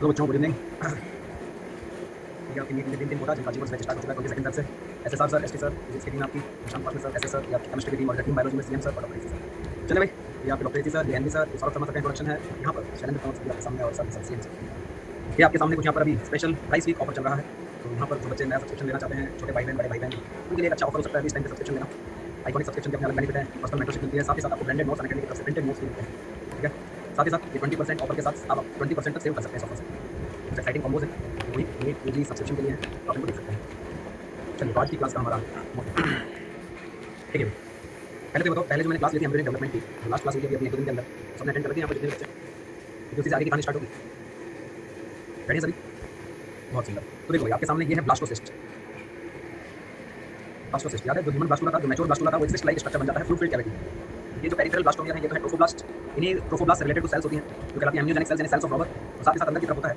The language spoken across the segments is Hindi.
तो बच्चों गुड इवनिंग। ठीक है, आपकी नीट के लिए 3 दिन होता है जिनका जीवन बैच स्टार्ट हो चुका है 22 तरफ से। SSR sir, ST sir, physics की टीम आपकी, Prashant Patil sir, SS sir, ये आपकी केमिस्ट्री की टीम और टीम बायोलॉजी में सीएम सर और डॉक्टर सर। चलिए भाई, ये आपके डॉक्टर सर, ये NV sir, Saurabh Sharma sir का इंट्रोडक्शन है यहाँ पर शैलेंद्र कंवर सर आपके सामने और साथ ही साथ सीएम सर। ये आपके सामने कुछ यहाँ पर अभी स्पेशल प्राइस वीक ऑफर चल रहा है, तो यहाँ पर जो बच्चे नया सब्सक्रिप्शन लेना चाहते हैं, छोटे भाई बहन, बड़े भाई बहन, उनके लिए एक अच्छा ऑफर हो सकता है इस टाइम पे सब्सक्रिप्शन लेना। आइकॉनिक सब्सक्रिप्शन के अपने अलग बेनिफिट है, पर्सनल मेंटरशिप मिलती है, साथ ही साथ आपको ब्रांडेड नोट्स अकेडमी की तरफ से प्रिंटेड नोट्स भी मिलते हैं। ठीक है, साथ ही साथ ये 20% ऑफर के साथ आप 20% तक सेव कर सकते हैं इस ऑफर से। कुछ एक्साइटिंग कॉम्बोज है, वही नीट यूजी सब्सक्रिप्शन के लिए है, तो आप इनको देख सकते हैं। चलिए, आज की क्लास का हमारा ठीक है, पहले तो बताओ, पहले जो मैंने क्लास ली थी एम्ब्रियन डेवलपमेंट की, जो लास्ट क्लास हुई थी अभी 1-2 दिन के अंदर, सबने अटेंड कर ली यहाँ पर जितने बच्चे, क्योंकि उससे आगे की कहानी स्टार्ट होगी। रेडी सभी? बहुत सुंदर। तो देखो भाई, आपके सामने ये है ब्लास्टोसिस्ट। ब्लास्टोसिस्ट याद है, जो ह्यूमन ब्लास्टोला था, जो मैच्योर ब्लास्टोला था, वो एक सिस्ट लाइक स्ट्रक्चर बन जाता है फ्लूइड फिल्ड कैविटी। ये जो पेरिफेरल ब्लास्टोमिया है, ये तो है ट्रोफोब्लास्ट। इन्हीं ट्रोफोब्लास्ट से रिलेटेड कुछ सेल्स होती हैं जो कहलाती हैं एम्ब्रियोजेनिक सेल्स, यानी सेल्स ऑफ रॉबर। और साथ ही साथ अंदर की तरफ होता है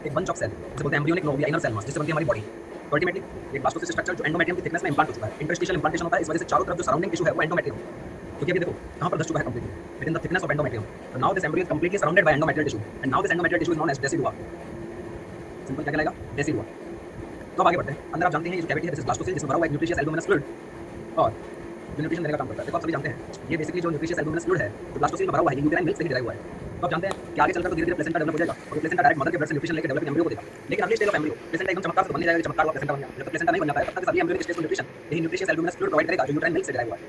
एक बंच ऑफ सेल, जिसे बोलते हैं एम्ब्रियोनिक नोव या इनर सेल मास, जिससे बनती है हमारी बॉडी। तो अल्टीमेटली एक ब्लास्टोसिस्ट स्ट्रक्चर जो एंडोमेट्रियम की थिकनेस में इंप्लांट हो चुका है, इंटरस्टिशियल इंप्लांटेशन होता है, इस वजह से चारों तरफ जो सराउंडिंग टिश्यू है वो एंडोमेट्रियम, क्योंकि अभी देखो यहाँ पर धस चुका है completely within the thickness of endometrium. तो now this embryo is completely surrounded by endometrial tissue and now this endometrial tissue is known as decidua. Simple क्या कहलाएगा? डेसिडुआ। तो अब आगे बढ़ते हैं। अंदर आप जानते हैं ये जो कैविटी है, दिस इज ब्लास्टोसिस्ट, जिसमें भरा हुआ एक न्यूट्रिशियस एल्बुमिनस फ्लूइड और जो न्यूट्रिशन देने का काम करता है। देखो आप सभी जानते हैं, ये बेसिकली जो न्यूट्रिशियस एल्बुमिनस फ्लूइड है, जो ब्लास्टोसिस्ट में भरा हुआ है, ये यूटेराइन मिल्क से ही डिराइव हुआ है। तो आप जानते हैं कि आगे चलकर तो धीरे-धीरे प्लेसेंटा डेवलप हो जाएगा और प्लेसेंटा डायरेक्ट मदर के ब्लड से न्यूट्रिशन लेकर डेवलपिंग एम्ब्रियो को देगा। लेकिन अगली स्टेज ऑफ एम्ब्रियो प्लेसेंटा एकदम चमत्कार से बन नहीं जाएगा, चमत्कार हुआ प्लेसेंटा बन गया। जब तक प्लेसेंटा नहीं बन जाता है तब तक सभी एम्ब्रियोनिक स्टेज को न्यूट्रिशन यही न्यूट्रिशियस एल्बुमिनस फ्लूइड प्रोवाइड करेगा, जो यूटेराइन मिल्क से डिराइव हुआ है।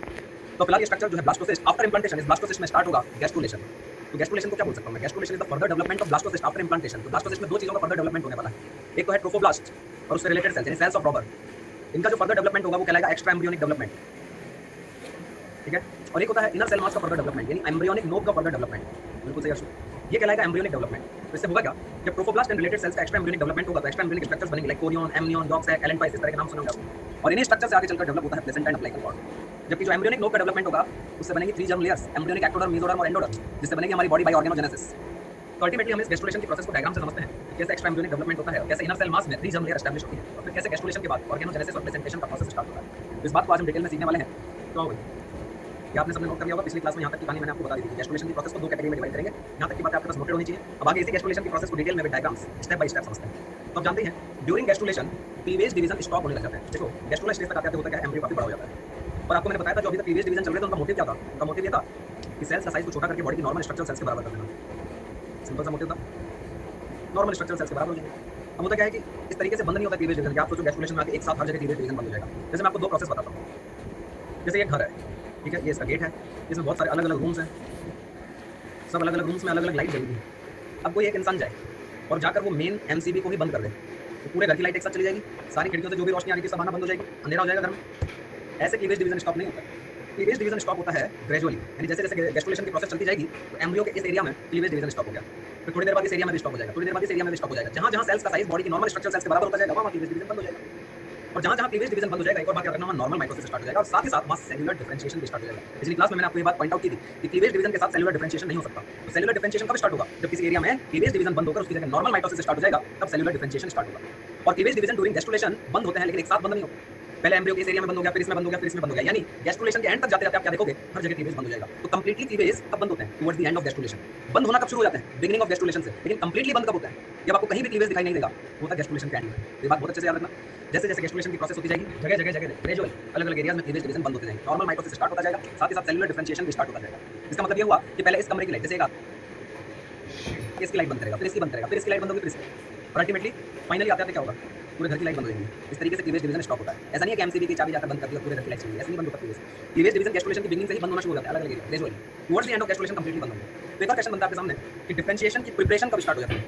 तो फिलहाल ये स्ट्रक्चर जो है ब्लास्टोसिस्ट आफ्टर इम्प्लांटेशन, इस ब्लास्टोसिस्ट में स्टार्ट होगा गैस्ट्रुलेशन। तो गैस्ट्रुलेशन को क्या बोल सकता हूं मैं? Gastrulation is the further development of blastocyst after implantation. तो ब्लास्टोसिस्ट में दो चीजों का फर्दर डेवलपमेंट होने वाला है, एक तो है ट्रोफोब्लास्ट और उससे रिलेटेड सेल्स, यानी सेल्स ऑफ रॉबर। इनका जो फर्दर डेवलपमेंट होगा वो कहलाएगा एक्स्ट्रा एम्ब्रियोनिक डेवलपमेंट। ठीक है, और एक होता है इनर सेल मास का फर्दर डेवलपमेंट, यानी एम्ब्रियोनिक नोब का फर्दर डेवलपमेंट। बिल्कुल सही अर्शु, ये कहलाएगा एम्ब्रियोनिक डेवलपमेंट। तो इससे होगा क्या? जब ट्रोफोब्लास्ट एंड रिलेटेड सेल्स का एक्स्ट्रा एम्ब्रियोनिक डेवलपमेंट होगा तो एक्स्ट्रा एम्ब्रियोनिक स्ट्रक्चर्स बनेंगे, लाइक कोरियन, एमनियन, डॉक्स, एलेंटोइस, इस तरह के नाम सुने होंगे आपने। और इन्हीं स्ट्रक्चर से आगे चलकर डेवलप होता है प्लेसेंटा एंड अम्बिलिकल कॉर्ड। जबकि जो एम्ब्रियोनिक नोब का डेवलपमेंट होगा उससे बनेंगी 3 germ layers, embryonic ectoderm, mesoderm और एंडोडर्म, जिससे बनेगी हमारी बॉडी बाय ऑर्गेनोजेनेसिस। तो अल्टीमेटली हम इस गैस्ट्रुलेशन की प्रोसेस को डायग्राम से समझते हैं कि कैसे एक्स्ट्रा एम्ब्रियोनिक डेवलपमेंट होता है और कैसे इनर सेल मास में 3 जर्म लेयर एस्टैब्लिश होती है और फिर कैसे गैस्ट्रुलेशन के बाद ऑर्गेनोजेनेसिस और प्लेसेंटेशन का प्रोसेस स्टार्ट होता है। तो इस बात को आज हम डिटेल में सीखने वाले हैं। तो ये आपने सबने नोट कर लिया होगा, पिछली क्लास में यहाँ तक की कहानी मैंने आपको बता दी थी। गैस्ट्रुलेशन की प्रोसेस को 2 कैटेगरी में डिवाइड करेंगे, यहाँ तक की बात आपके पास नोटेड होनी चाहिए। अब आगे इसी गैस्ट्रुलेशन की प्रोसेस को डिटेल में with diagrams step by step समझते हैं। तो आप जानते हैं during gastrulation cleavage division stop होने लग जाता है। देखो गैस्ट्रुलर स्टेज तक आते होता है एम्ब्रियो काफी बड़ा हो जाता है, और आपको मैंने बताया था जो अभी तक क्लीवेज डिवीजन चल रहे थे उनका मोटिव क्या था? उनका मोटिव ये था कि सेल्स का साइज को छोटा करके बॉडी की नॉर्मल स्ट्रक्चरल सेल्स के बराबर कर देना। सिंपल सा मोटिव था, नॉर्मल स्ट्रक्चरल सेल्स के बराबर हो जाएंगे। अब होता क्या है कि इस तरीके से बंद नहीं होता क्लीवेज डिवीजन, आप सोचो गैस्ट्रुलेशन में आके एक साथ हर जगह क्लीवेज डिवीजन बंद हो जाएगा। जैसे मैं आपको 2 प्रोसेस बताता हूँ। जैसे एक घर है, ठीक है, ये इसका गेट है, इसमें बहुत सारे अलग अलग रूम्स हैं, सब अलग अलग रूम्स में अलग अलग लाइट जलेगी। अब कोई एक इंसान जाए और जाकर वो मेन एमसीबी को ही बंद कर दे, तो पूरे घर की लाइट एक साथ चली जाएगी, सारी खिड़कियों से जो भी रोशनी आ रही थी सब आना बंद हो जाएगी, अंधेरा हो जाएगा घर में। ऐसे क्लीवेज डिवीजन स्टॉप नहीं होता। क्लीवेज डिवीजन स्टॉप होता है ग्रेजुअली, यानी जैसे जैसे गैस्ट्रुलेशन की प्रोसेस चलती जाएगी तो एम्ब्रियो के इस एरिया में क्लीवेज डिवीजन स्टॉप हो गया, फिर थोड़ी देर बाद इस एरिया में भी स्टॉप हो जाएगा, थोड़ी देर बाद इस एरिया में भी स्टॉप हो जाएगा। जहाँ जहाँ सेल्स का साइज बॉडी की नॉर्मल स्ट्रक्चर सेल्स के बराबर होता जाएगा वहाँ क्लीवेज डिवीजन बंद हो जाएगा। और जहाँ जहाँ क्लीवेज डिवीजन बंद हो जाएगा, एक और बात याद रखना, वहाँ नॉर्मल माइटोसिस स्टार्ट हो जाएगा और साथ ही साथ वहाँ सेलुलर डिफरेंशिएशन भी स्टार्ट हो जाएगा। पिछली क्लास में मैंने आपको ये बात पॉइंट आउट की थी कि क्लीवेज डिवीजन के साथ सेलुलर डिफरेंशिएशन नहीं हो सकता। तो सेलुलर डिफरेंशिएशन कब स्टार्ट होगा? जब किसी एरिया में क्लीवेज डिवीजन बंद होकर उसकी जगह नॉर्मल माइटोसिस स्टार्ट हो जाएगा, तब सेलुलर डिफरेंशिएशन स्टार्ट होगा। और क्लीवेज डिवीजन ड्यूरिंग गैस्ट्रुलेशन बंद होते हैं, लेकिन एक साथ बंद नहीं होते। पहले एम्ब्रियो के इस एरिया में बंद हो गया, फिर इसमें बंद हो गया, फिर इसमें बंद हो गया, यानी गैस्ट्रुलेशन के एंड तक जाते जाते आप क्या देखोगे? हर जगह क्लीवेज बंद हो जाएगा। तो कंप्लीटली क्लीवेज कब बंद होते हैं? Towards the end of gastrulation. बंद होना कब शुरू हो जाता है? बिगिनिंग ऑफ गैस्ट्रुलेशन से। लेकिन कंप्लीटली बंद कब होता है? जब आपको कहीं भी क्लीवेज दिखाई नहीं देगा, वो होता है गैस्ट्रुलेशन के एंड में। ये बात बहुत अच्छे से याद रखना। जैसे जैसे गैस्ट्रुलेशन की प्रोसेस होती जाएगी, जगह जगह जगह ग्रेजुअल अलग अलग एरियाज में क्लीवेज डिवीजन बंद होते जाएंगे, नॉर्मल माइटोसिस स्टार्ट होता जाएगा, साथ ही साथ सेलुलर डिफरेंशिएशन भी स्टार्ट होता जाएगा। इसका मतलब ये हुआ कि पहले इस कमरे की लाइट, जैसे एक इसकी लाइट बंद करेगा, फिर इसकी बंद करेगा, फिर इसकी लाइट बंद होगी, फिर इसकी, और अल्टीमेटली फाइनली आते आते क्या होगा? पूरे घर की लाइट बंद हो जाएगी। इस तरीके से क्लीवेज डिवीजन स्टॉप होता है। ऐसा नहीं है कि एमसीबी की चाबी जाकर बंद कर दी और पूरे घर की लाइट चली गई, ऐसा नहीं बंद होता क्लीवेज। क्लीवेज डिवीजन गैस्ट्रुलेशन की बिगिनिंग से ही बंद होना शुरू हो जाता है, अलग अलग gradually towards the end of gastrulation completely बंद होगा। तो एक और क्वेश्चन बनता है आपके सामने कि डिफरेंशिएशन की प्रिपरेशन कब स्टार्ट हो जाती है?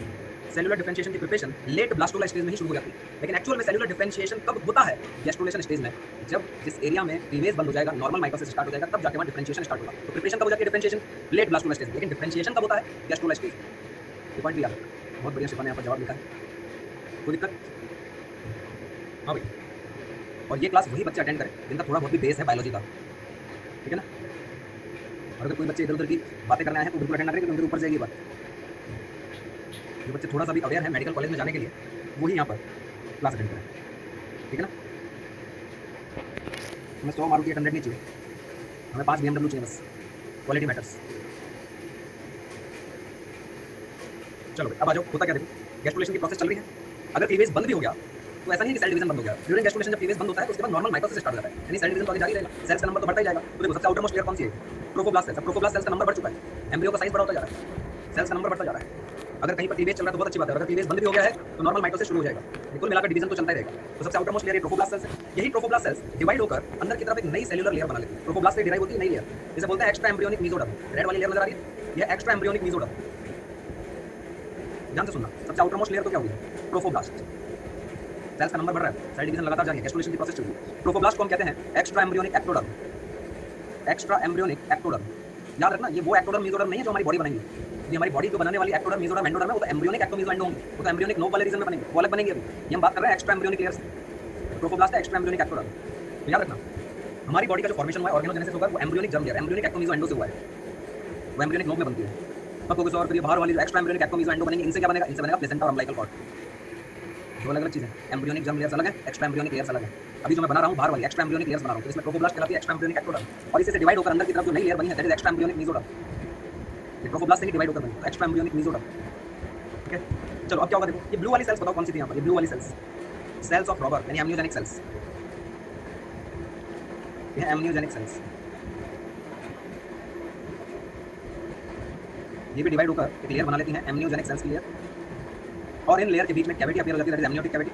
सेलुलर डिफरेंशिएशन की प्रिपरेशन लेट ब्लास्टोला स्टेज में ही शुरू हो जाती है, लेकिन एक्चुअल में सेलुलर डिफरेंशिएशन कब होता है? गैस्ट्रुलेशन स्टेज में। जब जिस एरिया में क्लीवेज बंद हो जाएगा, नॉर्मल माइटोसिस स्टार्ट हो जाएगा, तब जाके वहाँ डिफरेंशिएशन स्टार्ट होगा। तो प्रिपरेशन कब हो जाती है? डिफरेंशिएशन लेट ब्लास्टोला स्टेज में, लेकिन डिफरेंशिएशन कब होता है? Gastrula stage. ये पॉइंट भी याद रखना। बहुत बढ़िया, शिफा ने यहाँ पर जवाब लिखा है, कोई दिक्कत? हाँ भाई, और ये क्लास वही बच्चे अटेंड करें जिनका थोड़ा बहुत भी बेस है बायोलॉजी का, ठीक है ना? और अगर कोई बच्चे इधर उधर की बातें करना है तो बिल्कुल अटेंड ना करें, क्योंकि उनके ऊपर जाएगी बात। जो बच्चे थोड़ा सा भी अवेयर है मेडिकल कॉलेज में जाने के लिए, वही यहाँ पर क्लास अटेंड करें, ठीक है ना? हमें 100 मारुति 800 नहीं चाहिए, हमें 5 BMW चाहिए बस। Quality matters. चलो भाई, अब आ जाओ, होता क्या देखो, गैस्ट्रुलेशन की प्रोसेस चल रही है, अगर क्लीवेज बंद भी हो गया तो ऐसा नहीं है कि सेल डिवीजन बंद हो गया। ड्यूरिंग गैस्ट्रुलेशन जब क्लीवेज बंद होता है तो उसके बाद नॉर्मल माइटोसिस स्टार्ट हो जाता है, यानी सेल डिवीजन तो आगे जारी रहेगा, सेल्स का नंबर तो बढ़ता ही जाएगा। तो देखो सबसे आउटर मोस्ट लेयर कौन सी है, ट्रोफोब्लास्ट सेल्स। अब ट्रोफोब्लास्ट सेल्स का नंबर बढ़ चुका है, एम्ब्रियो का साइज बड़ा होता जा रहा है, सेल्स का नंबर बढ़ता जा रहा है। अगर कहीं पर क्लीवेज चल रहा है तो बहुत अच्छी बात है, अगर क्लीवेज बंद भी हो गया है तो नॉर्मल माइटोसिस शुरू हो जाएगा, कुल मिलाकर डिवीजन तो चलता ही रहेगा। तो सबसे outer most layer trophoblast sales है, यही ट्रोफोब्लास्ट सेल्स डिवाइड होकर अंदर की तरफ एक नई सेलुलर लेयर बना लेती है। ट्रोफोब्लास्ट से डिराइव होती है नई लेयर, जिसे बोलते हैं एक्स्ट्रा एम्ब्रियोनिक मेसोडर्म। रेड वाली लेयर नजर आ रही है, यह एक्स्ट्रा एम्ब्रियोनिक मेसोडर्म। ध्यान से सुनना, सबसे आउटर मोस्ट लेयर तो क्या होगी, ट्रोफोब्लास्ट। सेल्स का नंबर बढ़ रहा है, सेल डिवीजन लगातार जारी है, गैस्ट्रुलेशन की प्रोसेस चल रही है। ट्रोफोब्लास्ट को हम कहते हैं extra embryonic ectoderm. Extra embryonic ectoderm, याद रखना, ये वो एक्टोडर्म मेसोडर्म नहीं है जो हमारी बॉडी बनेगी। ये हमारी बॉडी को बनाने वाली एक्टोडर्म मेसोडर्म एंडोडर्म है, वो तो एम्ब्रियोनिक एक्टोमीसो एंडो होंगे, वो तो एम्ब्रियोनिक नोव वाले रीजन में बनेंगे, वो अलग बनेंगे। अभी ये हम बात कर रहे हैं एक्स्ट्रा एम्ब्रियोनिक लेयर से। ट्रोफोब्लास्ट है एक्स्ट्रा एम्ब्रियोनिक एक्टोडर्म। तो याद रखना, हमारी बॉडी का जो फॉर्मेशन हुआ है ऑर्गेनोजेनेसिस होगा वो embryonic germ layer, embryonic ecto meso endo से हुआ है, वो एम्ब्रियोनिक नोव में बनती है। अब फोकस और फिर ये बाहर वाली एक्स्ट्रा एम्ब्रियोनिक एक्टोमीसो एंडो बनेंगे, इनसे क्या बनेगा, इनसे बनेगा प्लेसेंटा और अम्बिलिकल कॉर्ड। दो अलग अलग चीजें, एम्ब्रियोनिक जर्म लेयर्स अलग है, एक्स्ट्रा एम्ब्रियोनिक लेयर्स अलग है। अभी जो मैं बना रहा हूं बाहर वाली एक्स्ट्रा एम्ब्रियोनिक लेयर्स बना रहा हूं, तो इसमें ट्रोफोब्लास्ट कहलाती है एक्स्ट्रा एम्ब्रियोनिक एक्टोडर्म, और इसी से डिवाइड होकर अंदर की तरफ जो नई लेयर बनी है that is extra embryonic mesoderm. ये ट्रोफोब्लास्ट से ही डिवाइड होकर बनी है एक्स्ट्रा एम्ब्रियोनिक मेसोडर्म। ठीक है, चलो अब क्या होगा देखो, ये ब्लू वाली सेल्स बताओ कौन सी थी यहाँ पर, ये ब्लू वाली सेल्स, सेल्स ऑफ रॉबर यानी एम्नियोजेनिक सेल्स। ये एम्नियोजेनिक सेल्स, ये भी डिवाइड होकर एक लेयर बना लेती हैं, एम्नियोजेनिक सेल्स की लेयर, और इन लेयर के बीच में कैविटी अपीयर हो जाती है, दैट इज एम्नियोटिक कैविटी।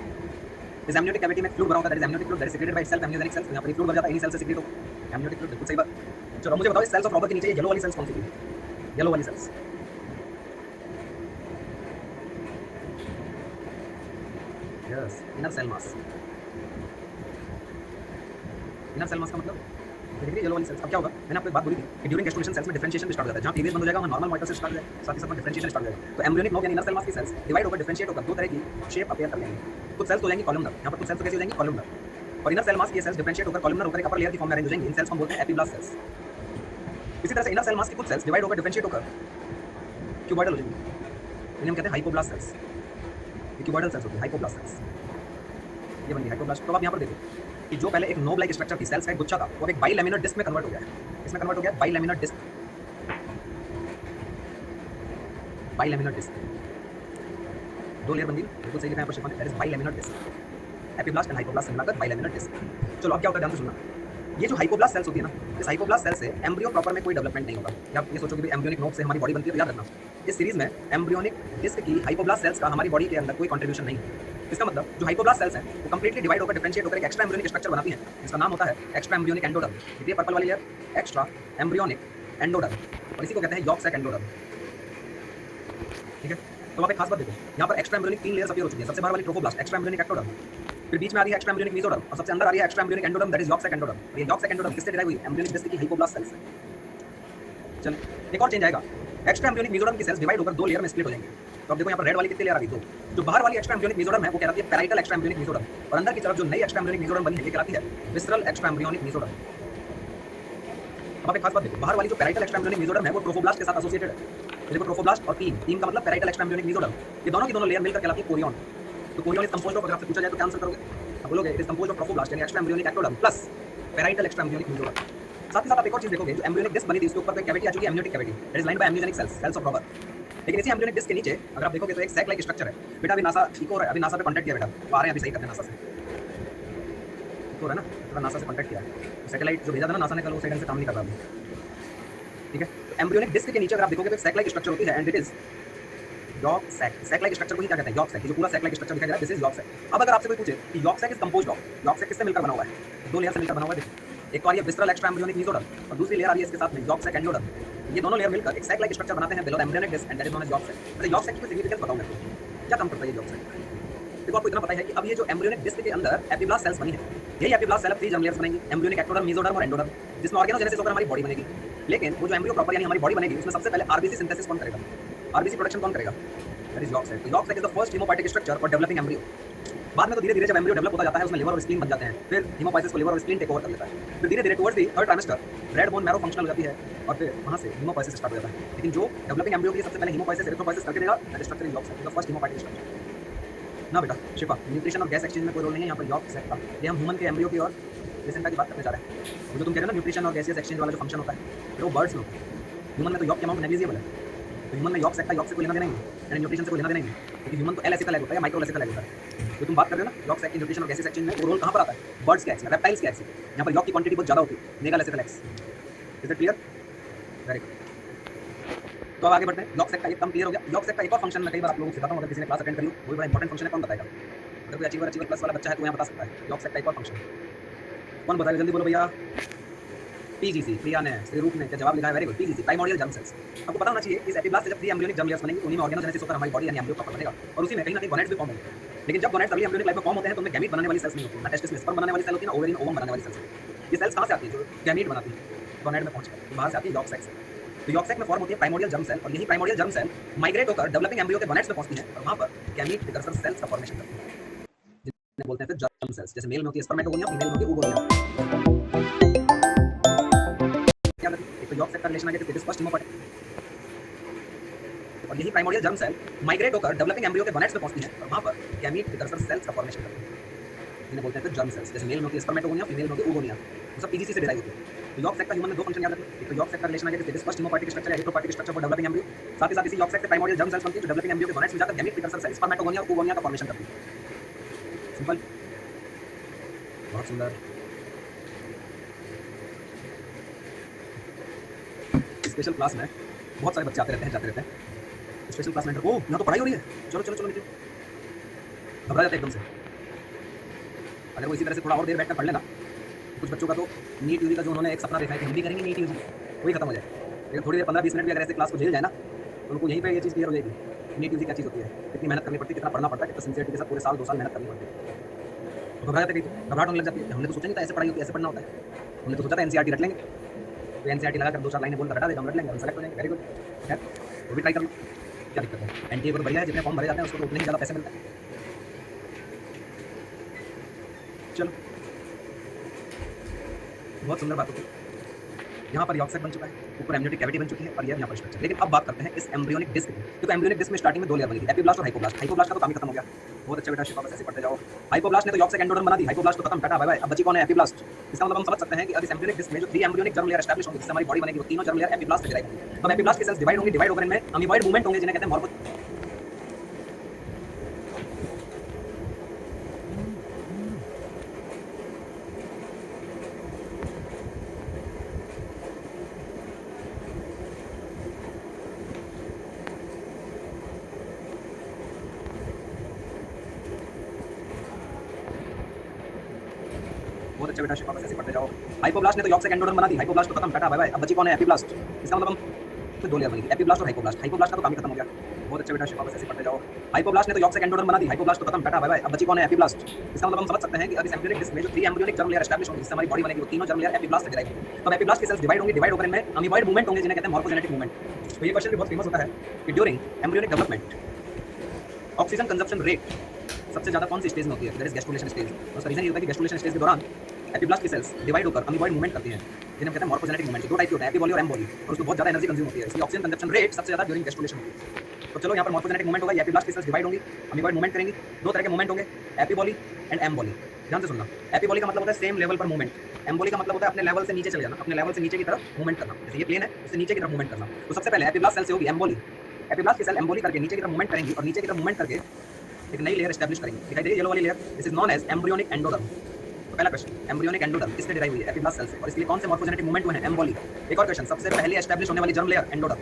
इस एम्नियोटिक कैविटी में फ्लूइड भरा होता है, that is amniotic fluid, that is secreted by self amniogenic cells. यहाँ पर फ्लूइड भर जाता है, इन्हीं सेल से सीक्रेट होगा एम्नियोटिक फ्लूइड, बिल्कुल सही बात। चलो मुझे बताओ इस सेल्स ऑफ रॉबर के नीचे ये येलो वाली सेल्स कौन सी थी, येलो वाली cells, yes, inner cell mass. Inner cell mass का मतलब देख रही है येलो वाली सेल्स। अब क्या होगा, मैंने आपको एक बात बोली थी कि ड्यूरिंग गैस्ट्रुलेशन सेल्स में डिफरेंशिएशन भी स्टार्ट हो जाता है, जहां क्लीवेज बंद हो जाएगा वहां नॉर्मल माइटोसिस स्टार्ट हो जाएगा, साथ ही साथ डिफरेंशिएशन स्टार्ट हो जाएगा। तो एम्ब्रियोनिक नोव यानी इनर सेल मास की सेल्स डिवाइड होकर डिफरेंशिएट होकर दो तरह की शेप अपीयर कर लेंगी। कुछ सेल्स हो जाएंगी कॉलमनर, यहां पर कुछ सेल्स तो कैसी हो जाएंगी, कॉलमनर, और इनर सेल मास की सेल्स डिफरेंशिएट होकर कॉलमनर होकर एक अपर लेयर की फॉर्म में अरेंज हो जाएंगी, इन सेल्स को हम बोलते हैं एपिब्लास्ट सेल्स। इसी तरह से इनर सेल मास की कुछ सेल्स डिवाइड होकर डिफरेंशिएट होकर क्यूबॉइडल हो जाएंगी, इन्हें हम कहते हैं हाइपोब्लास्ट सेल्स। ये क्यूबॉइडल सेल्स होती है, हाइपोब्लास्ट सेल्स, ये बन गई हाइपोब्लास्ट। तो आप यहाँ पर देखो कि जो पहले एक नोब लाइक स्ट्रक्चर थी, सेल्स का एक गुच्छा था, वो एक बाइलैमिनर डिस्क में कन्वर्ट हो गया है। इसमें कन्वर्ट हो गया बाइलैमिनर डिस्क, बाइलैमिनर डिस्क, दो लेयर बन गई, बिल्कुल सही लिखा है यहाँ पर शिफॉन, that is bilaminar disc. Epiblast and hypoblast से मिलाकर बाइलैमिनर डिस्क। चलो अब क्या होता है ध्यान से सुनना, ये जो हाइपोब्लास्ट सेल्स होती है ना, इस हाइपोब्लास्ट सेल से एम्ब्रियो प्रॉपर में कोई डेवलपमेंट नहीं होगा। या आप ये सोचो कि एम्ब्रियोनिक नोब से हमारी बॉडी बनती है, तो याद रखना इस सीरीज में एम्ब्रियोनिक डिस्क की हाइपोब्लास्ट सेल्स का हमारी बॉडी के अंदर कोई कंट्रीब्यूशन नहीं है। इसका मतलब जो हाइपोब्लास्ट सेल्स हैं वो कंप्लीटली डिवाइड होकर डिफरेंशिएट होकर एक एक्स्ट्रा एम्ब्रियोनिक स्ट्रक्चर बनाती हैं, जिसका नाम होता है एक्स्ट्रा एम्ब्रियोनिक एंडोडर्म। ये पर्पल वाली लेयर एक्स्ट्रा एम्ब्रियोनिक एंडोडर्म, और इसी को कहते हैं यॉर्क सैक एंडोडर्म। ठीक है, तो आप एक खास बात देखो, यहाँ पर एक्स्ट्रा एम्ब्रियोनिक 3 लेयर्स अपीयर हो चुकी है। सबसे बाहर वाली ट्रोफोब्लास्ट, एक्स्ट्रा एम्ब्रियोनिक एक्टोडर्म, फिर बीच में आ रही है एक्स्ट्रा एम्ब्रियोनिक मेसोडर्म, और सबसे अंदर आ रही है extra embryonic endoderm, that is yolk sac endoderm. और ये यॉर्क सैक एंडोडर्म किससे डिराइव हुई, एम्ब्रियोनिक डिस्क की हाइपोब्लास्ट सेल्स से। चलिए एक और चेंज आएगा, एक्स्ट्रा एम्ब्रियोनिक मेसोडर्म की सेल्स डिवाइड होकर दो लेयर में स्प्लिट हो जाएंगे। तो अब देखो यहाँ पर रेड वाली कितनी लेयर आ गई, दो। जो बाहर वाली एक्स्ट्रा एम्ब्रियोनिक मेसोडर्म है वो कहलाती है पैराइटल एक्स्ट्रा एम्ब्रियोनिक मेसोडर्म, और अंदर की तरफ जो नई एक्स्ट्रा एम्ब्रियोनिक मेसोडर्म बनी है ये कहलाती है विसरल एक्स्ट्रा एम्ब्रियोनिक मेसोडर्म। अब एक खास बात देखो, बाहर वाली जो पैराइटल एक्स्ट्रा एम्ब्रियोनिक मेसोडर्म है वो ट्रोफोब्लास्ट के साथ एसोसिएटेड है। देखो ट्रोफोब्लास्ट और टीम का मतलब पैराइटल एक्स्ट्रा एम्ब्रियोनिक मेसोडर्म, ये दोनों की दोनों लेयर मिलकर कहलाती है कोरियन। तो कोरियन इज कंपोज्ड ऑफ, अगर आपसे पूछा जाए तो क्या आंसर करोगे, आप बोलोगे it is composed of trophoblast यानी extra embryonic ectoderm plus parietal extra embryonic mesoderm. साथ ही साथ आप एक और चीज देखोगे, जो एम्ब्रियोनिक डिस्क बनी थी उसके ऊपर कोई कैविटी आ चुकी है, amniotic cavity, that is lined by amniogenic cells, cells of Rauber. लेकिन इसी एम्ब्रियोनिक डिस्क के नीचे अगर आप देखोगे तो एक सैक लाइक स्ट्रक्चर है। बेटा अभी नासा इको है, अभी नासा पे कांटेक्ट किया बेटा, वो आ रहे हैं अभी, सही करते हैं नासा से, इको है ना, थोड़ा नासा से कांटेक्ट किया है, सैटेलाइट जो भेजा था ना नासा ने कल, वो सही ढंग से काम नहीं कर रहा अभी। ठीक है, तो एम्ब्रियोनिक डिस्क के नीचे अगर आप देखोगे तो एक सैक लाइक स्ट्रक्चर होती है, and it is yolk sac. Sac like structure को ही क्या कहते हैं, यॉर्क सैक। जो पूरा सैक लाइक स्ट्रक्चर दिखाई दे रहा है दिस इज यॉर्क सैक। अब अगर आपसे कोई पूछे कि yolk sac is composed of, yolk sac किससे मिलकर बना हुआ है, दो लेयर से मिलकर बना हुआ है। देखिए एक तो आ रही है विसरल एक्स्ट्रा एम्ब्रियोनिक मेसोडर्म, और दूसरी लेयर आ रही है इसके साथ में यॉर्क सैक एंडोडर्म। ये दोनों लेयर मिलकर एक सैक लाइक स्ट्रक्चर बनाते हैं below embryonic disc, and that is known as yolk sac. अच्छा यॉर्क सैक की सिग्निफिकेंस बताऊं मैं आपको, क्या काम करता है ये यॉर्क सैक। देखो आपको इतना पता है कि अब ये जो एम्ब्रियोनिक डिस्क के अंदर एपिब्लास्ट सेल्स बनी है, यही एपिब्लास्ट सेल 3 जर्म लेयर्स बनेंगी, एम्ब्रियोनिक एक्टोडर्म, मेसोडर्म और एंडोडर्म, जिसमें ऑर्गेनोजेनेसिस होकर हमारी बॉडी बनेगी। लेकिन वो जो एम्ब्रियो प्रॉपर यानी हमारी बॉडी बनेगी उसमें सबसे पहले आरबीसी सिंथेसिस कौन करेगा, आरबीसी प्रोडक्शन कौन करेगा, दैट इज यॉर्क सैक। तो yolk sac is the first hemopoietic structure for developing embryo. बाद में तो धीरे धीरे जब एम्ब्रियो डेवलप होता जाता है उसमें लिवर और स्प्लीन बन जाते हैं, फिर हीमोपोइसिस को लिवर और स्प्लीन टेक ओवर कर लेता है। फिर धीरे धीरे towards the third trimester red bone marrow functional हो जाती है, और फिर वहां से हीमोपोइसिस स्टार्ट हो जाता है। लेकिन जो डेवलपिंग एम्ब्रियो के लिए सबसे पहले हीमोपोइसिस एरिथ्रोपोइसिस करके देगा, that structure is yolk sac, the first haemopoietic structure. ना बेटा शिफा, न्यूट्रिशन और गैस एक्सचेंज में कोई रोल नहीं है यहाँ पर यॉर्क सैक का। ये हम ह्यूमन के एम्ब्रियो की और प्लेसेंटा की बात करने जा रहे हैं। जो तुम कह रहे हो ना न्यूट्रिशन और गैसियस एक्सचेंज वाला जो फंक्शन होता है, फिर वो बर्ड्स में होता है। ह्यूमन में तो यॉर्क के अमाउंट नेग्लिजिबल है, तो ह्यूमन में यॉर्क सैक का यॉर्क से कोई लेना देना नहीं है। एंड न्यूट्रिशन से कोई लेना देना ही नहीं, क्योंकि ह्यूमन तो एल एसिकल एग होता है या माइक्रो एसिकल एग होता है। तो तुम बात कर रहे हो ना यॉक्स एग की न्यूट्रिशन और गैसेस एक्सचेंज में, वो रोल कहाँ पर आता है? बर्ड्स के एग्स में, रेप्टाइल्स के एग्स में, यहाँ पर यॉक की क्वांटिटी बहुत ज़्यादा होती है, मेगा एसिकल eggs. Is it clear? Very good. तो अब आगे बढ़ते हैं। यॉक्स एग का एक कम क्लियर हो गया। यॉक्स एग का एक और फंक्शन मैं कई बार आप लोगों को सिखाता हूँ, अगर किसी ने क्लास अटेंड करी हो, वो भी बड़ा इंपॉर्टेंट फंक्शन है, कौन बताएगा? अगर कोई अचीवर प्लस वाला बच्चा है तो यहाँ बता सकता है यॉक्स एग का एक और फंक्शन कौन बताएगा? जल्दी बोलो भैया। पीजीसी, प्रिया ने इसके रूप में क्या जवाब लिखा है? Very good, PGC, primordial germ cells. आपको पता होना चाहिए इस एपिब्लास्ट से जब प्री एम्ब्रियोनिक जर्म लेयर्स बनेंगी, उन्हीं में ऑर्गेनोजेनेसिस होकर हमारी बॉडी यानी एम्ब्रियो प्रॉपर बनेगा, और उसी में कहीं ना कहीं गोनेट्स भी फॉर्म होंगे। लेकिन जब गोनेट्स अर्ली एम्ब्रियोनिक लाइफ में फॉर्म होते हैं तो उनमें गैमीट बनाने वाली सेल्स नहीं होती, ना टेस्टिस में स्पर्म बनाने वाली सेल होती है, ना ओवरी में ओवम बनाने वाली सेल्स होती है। ये सेल्स कहाँ से आती है जो गैमीट बनाती है? गोनेट में पहुंचकर, तो बाहर से आती है यॉक्स एग से। तो यॉक्स एग में फॉर्म होती है प्राइमोर्डियल जर्म सेल, और यही प्राइमोर्डियल जर्म सेल माइग्रेट होकर डेवलपिंग एम्ब्रियो के गोनेट्स में पहुंचती है, और वहां पर गैमीट प्रिकर्सर सेल्स का फॉर्मेशन करती है, जिन्हें बोलते हैं फिर जर्म सेल्स। जैसे मेल में होती है स्पर्मेटोगोनिया, फीमेल में होती है ओवोनिया। क्या एक तो यॉक्स एग का रिलेशन आ गया, तो फर्स्ट हिमोपैट, और यही प्राइमोर्डियल जर्म सेल माइग्रेट होकर डेवलपिंग एम्ब्रियो के गोनेट्स में पहुंचती है, और वहां पर गैमीट प्रिकर्सर सेल्स का फॉर्मेशन करती है, जिन्हें बोलते हैं फिर जर्म सेल्स। जैसे मेल में होती है स्पर्मेटोगोनिया, फीमेल में होती है ओवोनिया। वो सब पीजीसी से डिराइव होती है। तो यॉक्स एग का ह्यूमन में दो फंक्शन याद रखो। एक तो यॉक्स एग का रिलेशन आ गया, तो फर्स्ट हिमोपैटिक स्ट्रक्चर या हेटेरोपैटिक स्ट्रक्चर फॉर डेवलपिंग एम्ब्रियो। साथ ही साथ इसी यॉक्स एग से प्राइमोर्डियल जर्म सेल्स बनती है जो डेवलपिंग एम्ब्रियो के गोनेट्स में जाकर गैमीट प्रिकर्सर सेल्स स्पर्मेटोगोनिया और ओवोनिया का फॉर्मेशन करती है। सिंपल, बहुत सुंदर। स्पेशल क्लास में बहुत सारे बच्चे आते रहते हैं, जाते रहते हैं। स्पेशल क्लास में ओ यहाँ तो पढ़ाई हो रही है, चलो चलो चलो नीचे। घबरा जाते एकदम से। अगर वो इसी तरह से थोड़ा और देर बैठकर पढ़ लेना, कुछ बच्चों का तो नीट यूजी का जो उन्होंने एक सपना देखा है कि हम भी करेंगे नीट यूजी, वही खत्म हो जाए। लेकिन थोड़ी देर 15-20 मिनट भी अगर ऐसे क्लास को झेल जाए ना, तो उनको यहीं पे ये चीज़ क्लियर हो जाएगी नीट यूजी क्या चीज़ होती है, कितनी मेहनत करनी पड़ती है, कितना पढ़ना पड़ता है, कितना सिंसियरिटी के साथ पूरे साल 2 साल मेहनत करनी पड़ती है। तो घबरा जाते कहीं, घबराहट होने लग जाती है। हमने तो सोचा नहीं था ऐसे पढ़ाई होती है, ऐसे पढ़ना होता है। हमने तो सोचा था एनसीईआरटी रट लेंगे, तो एनसीईआरटी लगा कर 2-4 लाइनें बोलकर हटा देगा, हम रट लेंगे, हम सेलेक्ट हो जाएंगे। वेरी गुड, खैर वो भी ट्राई कर लो, क्या दिक्कत है? एनटीए को बढ़िया है, जितने फॉर्म भरे जाते हैं उसको तो उतने ही ज़्यादा पैसे मिलते हैं। चलो, बहुत सुंदर बात होती है। यहाँ पर यॉक्स एग बन चुका है, ऊपर एम्ब्रियोनिक कैविटी बन चुकी है, और ये यहाँ पर स्ट्रक्चर। लेकिन अब बात करते हैं इस एम्ब्रियोनिक डिस्क की। तो एम्ब्रियोनिक डिस्क में स्टार्टिंग में 2 लेयर बनी थी, एपिब्लास्ट और हाइपोब्लास्ट। हाइपोब्लास्ट का तो काम ही खत्म हो गया। बहुत अच्छा बेटा, शिफा बस ऐसे पढ़ते जाओ। हाइपोब्लास्ट ने तो यॉक्स एग एंडोडर्म बना दी, हाइपोब्लास्ट तो खत्म, टाटा बाय बाय। अब बची कौन है? एपिब्लास्ट। इसका मतलब हम समझ सकते हैं कि अब इस एम्ब्रियोनिक डिस्क में जो 3 एम्ब्रियोनिक जर्म लेयर एस्टैब्लिश होंगी, जिससे हमारी बॉडी बनेगी, वो तीनों जर्म लेयर एपिब्लास्ट से डिराइव होंगी। तो एपिब्लास्ट की सेल्स डिवाइड होंगी, डिवाइड होकर इनमें अमीबॉइड मूवमेंट होंगे, जिन्हें कहते हैं मॉर्फो। बहुत अच्छा बेटा, शिफा बस ऐसे पढ़ते जाओ। हाइपोब्लास्ट ने तो यॉक्स एग एंडोडर्म बना दी, हाइपोब्लास्ट तो खत्म, टाटा बाय बाय। अब बची कौन है? एपिब्लास्ट। इसका मतलब हम तो 2 लेयर बनेगी, एपिब्लास्ट और हाइपोब्लास्ट। हाइपोब्लास्ट का तो काम ही खत्म हो गया। बहुत अच्छा बेटा, शिफा बस ऐसे पढ़ते जाओ। हाइपोब्लास्ट ने तो यॉक्स एग एंडोडर्म बना दी, हाइपोब्लास्ट तो खत्म, टाटा बाय बाय। अब बची कौन है? एपिब्लास्ट। इसका मतलब हम समझ सकते हैं कि अब इस एम्ब्रियोनिक डिस्क में जो 3 एम्ब्रियोनिक जर्म लेयर एस्टैब्लिश होंगी, जिससे हमारी बॉडी बनेगी, वो तीनों जर्म लेयर एपिब्लास्ट से डिराइव होंगी। तो एपिब्लास्ट की सेल्स डिवाइड होंगी, डिवाइड होकर इनमें अमीबॉइड मूवमेंट होंगे, जिन्हें कहते हैं मॉर्फोजेनेटिक मूवमेंट। तो ये क्वेश्चन भी बहुत फेमस होता है कि during embryonic development oxygen consumption rate सबसे ज़्यादा कौन सी स्टेज में होती है? That is gastrulation stage. उसका रीजन ये होता है कि गैस्ट्रुलेशन स्टेज के दौरान एपिब्लास्ट की सेल्स डिवाइड होकर अमीबॉइड मूवमेंट करती हैं, जिन्हें कहते हैं मॉर्फोजेनेटिक मूवमेंट। 2 टाइप के होते हैं, एपिबॉली और एम्बॉली, और उसको बहुत ज़्यादा एनर्जी कंज्यूम होती है, इसलिए ऑक्सीजन कंजप्शन रेट सबसे ज़्यादा ड्यूरिंग गैस्ट्रुलेशन होती है। तो चलो यहाँ पर मॉर्फोजेनेटिक मूवमेंट होगा, एपिब्लास्ट की सेल्स डिवाइड होंगी, अमीबॉइड मूवमेंट करेंगी। 2 तरह के मूवमेंट होंगे, एपिबॉली एंड एम्बॉली। ध्यान से सुनना, एपिबॉली का मतलब होता है सेम लेवल पर मूवमेंट, एम्बॉली का मतलब होता है अपने लेवल से नीचे चले जाना, अपने लेवल से नीचे की तरफ मूवमेंट करना। जैसे ये प्लेन है, उससे नीचे की तरफ मूवमेंट करना। तो सबसे पहले एपिब्लास्ट सेल से होगी एम्बॉली। एपिब्लास्ट की सेल एम्बॉली करके नीचे की तरफ मूवमेंट करेंगी, और नीचे की तरफ मूवमेंट करके एक नई लेयर एस्टैब्लिश करेंगे। दिखाई दे रही है येलो वाली layer, this is known as embryonic endoderm. तो पहला क्वेश्चन, एम्ब्रियोनिक एंडोडर्म किससे डिराइव हुई है? एपिब्लास्ट सेल से। और इसके लिए कौन से मॉर्फोजेनेटिक मूवमेंट हुए हैं? एम्बॉली। एक और क्वेश्चन, सबसे पहले एस्टैब्लिश होने वाली जर्म लेयर एंडोडर्म,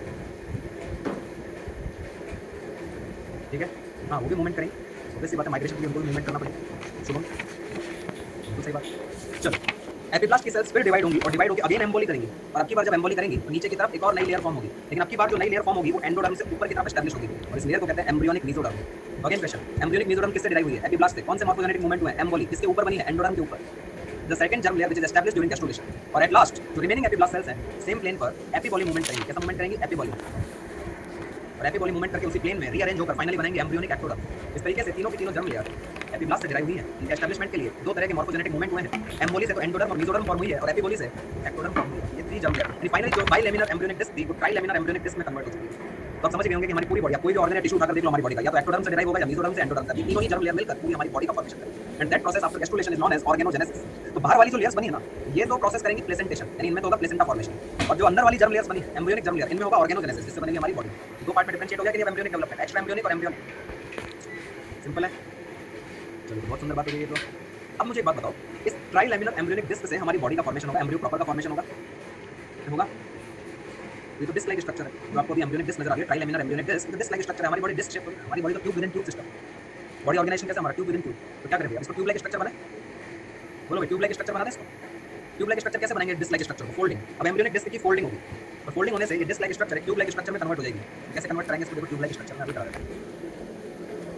ठीक है? हाँ, वो भी मूवमेंट करेंगे, ऑब्वियसली बात है, माइग्रेशन के लिए उनको भी मूवमेंट करना पड़ेगा। शुभम, बिल्कुल सही बात। चलो, एपिब्लास्ट की सेल्स फिर डिवाइड होंगी, और डिवाइड होकर अगेन एम्बॉली करेंगी, और अब की बार जब एम्बॉली करेंगी तो नीचे की तरफ एक और नई लेयर फॉर्म होगी। लेकिन अब की बार जो नई लेयर फॉर्म होगी वो एंडोडर्म से ऊपर की तरफ एस्टैब्लिश होगी, और इस लेयर को कहते हैं embryonic mesoderm. Again question, embryonic mesoderm किससे डिराइव हुई है? एपिब्लास्ट से। कौन से मॉर्फोजेनेटिक मूवमेंट हुए हैं? एम्बॉली। किसके ऊपर बनी है? एंडोडर्म के ऊपर। The second germ layer which is established during gastrulation. और एट लास्ट जो रिमेनिंग एपिब्लास्ट सेल्स हैं, सेम प्लेन पर एपिबॉली मूवमेंट करेंगे। कैसा मूवमेंट करेंगे? एपिबॉली। और एपिबॉली मूवमेंट करके उसी प्लेन में रीअरेंज होकर फाइनली बनाएंगे एम्ब्रियोनिक एक्टोडर्म। इस तरीके से तीनों की तीनों जर्म लेयर एपिब्लास्ट से डिराइव हुई है। इनके एस्टैब्लिशमेंट के लिए 2 तरह के मॉर्फोजेनेटिक मूवमेंट हुए हैं। एम्बॉली से तो एंडोडर्म और मेसोडर्म फॉर्म हुई है, और एपिबॉली से एक्टोडर्म फॉर्म हुई है। ये 3 जर्म लेयर फाइनली जो बाइलेमिनर एम्ब्रियोनिक डिस्क थी, वो ट्राइलेमिनर एम्ब्रियोनिक डिस्क में कन्वर्ट हो चुकी है। तो आप समझ गए होंगे कि हमारी पूरी बॉडी, कोई भी ऑर्गन टिश्यू उठाकर देख लो हमारी बॉडी का, या तो एक्टोडर्म से डिराइव होगा या मेसोडर्म से एंडोडर्म से। तीनों ही जर्म लेयर मिलकर पूरी हमारी बॉडी का फॉर्मेशन करेंगे। And that process after gastrulation is known as organogenesis. तो बाहर वाली जो लेयर्स बनी है ना, ये तो प्रोसेस करेंगी प्लेसेंटेशन, यानी इनमें तो होगा प्लेसेंटा फॉर्मेशन। और जो अंदर वाली जर्म लेयर्स बनी, एम्ब्रियोनिक जर्म लेयर, इनमें होगा ऑर्गेनोजेनेसिस, जिससे बनेगी हमारी बॉडी। दो पार्ट में डिफरेंशिएट हो गया कि अब एम्ब्रियोनिक डेवलपमेंट, एक्स्ट्रा एम्ब्रियोनिक और एम्ब्रियोनिक। सिंपल है। चलो बहुत सुंदर बात हो गई ये तो। अब मुझे एक बात बताओ, इस ट्राइलेमिनर एम्ब्रियोनिक डिस्क से हमारी बॉडी का फॉर्मेशन होगा, एम्ब्रियो प्रॉपर का फॉर्मेशन होगा। ये तो डिस्क लाइक स्ट्रक्चर है जो आपको अभी एम्ब्रियोनिक डिस्क नजर आ रही है, ट्राइलेमिनर एम्ब्रियोनिक डिस्क, तो डिस्क लाइक स्ट्रक्चर है, हमारी बॉडी डिस्क शेप है, हमारी बॉडी तो tube within tube system. Body organisation कैसे हमारा ट्यूब विद इन ट्यूब, तो क्या करें भैया इसको ट्यूब लाइक स्ट्रक्चर बनाए, बोलो ट्यूब लाइक स्ट्रक्चर बना दें इसको। ट्यूब लाइक स्ट्रक्चर कैसे बनाएंगे डिस्क लाइक स्ट्रक्चर को, फोल्डिंग। अब एम्ब्रियोनिक डिस्क की फोल्डिंग होगी और फोल्डिंग होने से ये डिस्क लाइक स्ट्रक्चर एक ट्यूब लाइक स्ट्रक्चर में कन्वर्ट हो जाएगी। कैसे कन्वर्ट करेंगे इसको, देखो ट्यूब लाइक स्ट्रक्चर में अभी करा रहे हैं।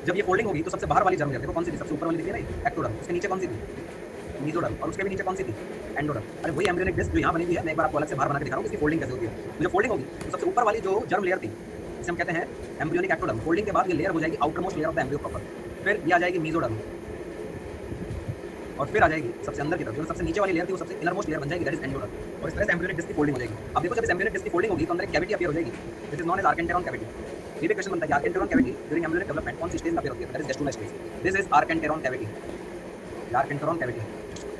जब ये फोल्डिंग होगी तो सबसे बाहर वाली जर्म देखो कौन सी थी, सबसे ऊपर वाली दिखी ना एक्टोडर्म, उसके नीचे कौन सी थी, मीजोडर्म, और उसके भी नीचे कौन सी थी, एंडोडर्म। अरे वही एम्ब्रियोनिक डिस्क जो यहाँ बनी हुई है, मैं एक बार आपको अलग से बाहर बना के दिखा रहा हूँ इसकी फोल्डिंग कैसे होती है। तो जब फोल्डिंग होगी तो सबसे ऊपर वाली जो जर्म लेयर थी इसे हम कहते हैं एम्ब्रियोनिक एक्टोडर्म। फोल्डिंग के बाद ये लेयर हो जाएगी outer most layer of the embryo proper, फिर ये आ जाएगी मीजोडर्म, और फिर आ जाएगी सबसे अंदर की तरफ जो सबसे नीचे वाली लेयर थी वो सबसे इनर मोस्ट लेयर बन जाएगी, दैट इज एंडोडर्म। और इस तरह से एम्ब्रियोनिक डिस्क की फोल्डिंग हो जाएगी। अब देखो जब इस एम्ब्रियोनिक डिस्क की फोल्डिंग होगी तो अंदर एक कैविटी अपीयर हो जाएगी, this is known as archenteron cavity. ये भी क्वेश्चन बनता है कि archenteron cavity during embryonic development कौन सी स्टेज में अपीयर होती है, that is gastrula stage. This is archenteron cavity, archenteron cavity.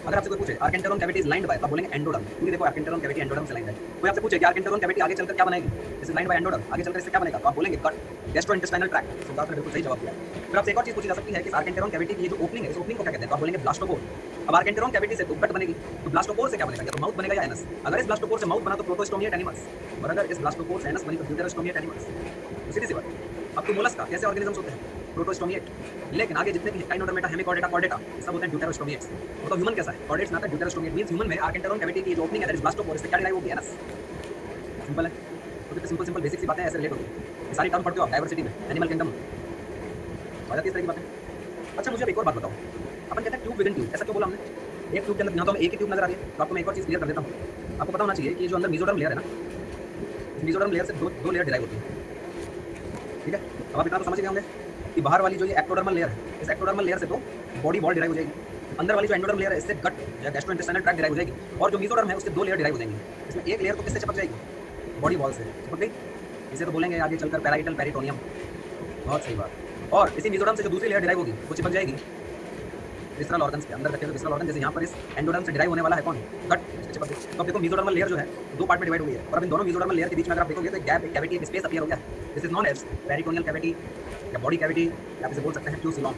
अगर आपसे कोई पूछे archenteron cavity is lined by, आप बोलेंगे एंडोडर्म, क्योंकि देखो आर्केंटेरॉन कैविटी एंडोडर्म से लाइंड है। कोई आपसे पूछे कि आर्केंटेरॉन कैविटी आगे चलकर क्या बनाएगी, this is lined bye endoderm, आगे चलकर इससे क्या बनेगा, तो आप बोलेंगे गट, गैस्ट्रोइंटेस्टाइनल ट्रैक्ट। सिद्धार्थ ने बिल्कुल सही जवाब दिया। फिर आपसे एक और चीज पूछी जा सकती है कि आर्केंटेरॉन कैविटी की ये जो ओपनिंग है, इस ओपनिंग को क्या कहते हैं, तो आप बोलेंगे ब्लास्टोपोर। अब आर्केंटेरॉन कैविटी से तो गट बनेगी, तो ब्लास्टोपोर से क्या बनेगा, या तो माउथ बनेगा या एनस। अगर इस ब्लास्टोपोर से माउथ बना तो प्रोटोस्टोमिएट एनिमल्स, और अगर इस ब्लास्टोपोर से एनस बनी तो ड्यूटेरोस्टोमिएट एनिमल्स। सीधी सी बात। अब तो मोलस्का कैसे ऑर्गेनिजम्स होते हैं, प्रोटोस्टोमिएट, लेकिन आगे जितने भी हेक्टाइनोडर्मेटा, हेमिकॉर्डेटा, कॉर्डेटा सब होते हैं ड्यूटेरोस्टोमिएट्स। तो ह्यूमन कैसा है, कॉर्डेट्स में आता है ड्यूटेरोस्टोमिएट, मींस ह्यूमन में आर्केंटेरॉन कैविटी की जो ओपनिंग है दैट इज ब्लास्टोपोर, इससे क्या डिराइव होगी, एनस। सिंपल है। तो कितने सिंपल सिंपल बेसिक सी बातें ऐसे रिलेट होती हैं। ये सारी टर्म पढ़ते हो आप डाइवर्सिटी में, एनिमल किंगडम में आ जाती है इस तरह की बातें। अच्छा मुझे अब एक और बात बताओ, अपन कहते हैं ट्यूब विद इन ट्यूब, ऐसा क्यों बोला हमने, एक ट्यूब के अंदर यहाँ तो हमें एक ही ट्यूब नजर आ रही है, तो आपको मैं एक और चीज़ क्लियर कर देता हूँ। आपको पता होना चाहिए कि जो अंदर मीजोडर्म लेयर है ना, मीजोडर्म लेयर से दो लेयर डिराइव होती है, ठीक है। अब आप इतना तो समझ गए होंगे कि बाहर वाली जो ये एक्टोडर्मल लेयर है, इस एक्टोडर्मल लेयर से तो बॉडी बॉल डिराइव हो जाएगी, अंदर वाली जो एंडोडर्म लेयर है इससे गट या गैस्ट्रोइंटेस्टाइनल ट्रैक्ट डिराइव हो जाएगी, और जो मीजोडर्म है उससे दो लेयर डिराइव हो जाएंगी। इसमें एक लेयर तो किससे चिपक जाएगी, बॉडी वॉल से चिपक गई, इसे तो बोलेंगे आगे चलकर पैराइटल पेरिटोनियम। बहुत सही बात। और इसी मीजोडर्म से जो दूसरी लेयर डिराइव होगी वो चिपक जाएगी विसरल ऑर्गन्स के अंदर रखे हुए विसरल ऑर्गन, जैसे यहाँ पर इस एंडोडर्म से डिराइव होने वाला है कौन, गट, इससे चिपक गई। तो अब देखो मीजोडर्मल लेयर जो है दो पार्ट में डिवाइड हुई है, और अब इन दोनों मीजोडर्मल लेयर के बीच में अगर आप देखोगे तो एक गैप, एक कैविटी, एक स्पेस अपीयर हो गया है, this is known as peritoneal cavity या बॉडी कैविटी, या आप इसे बोल सकते हैं ट्यूसिलॉम।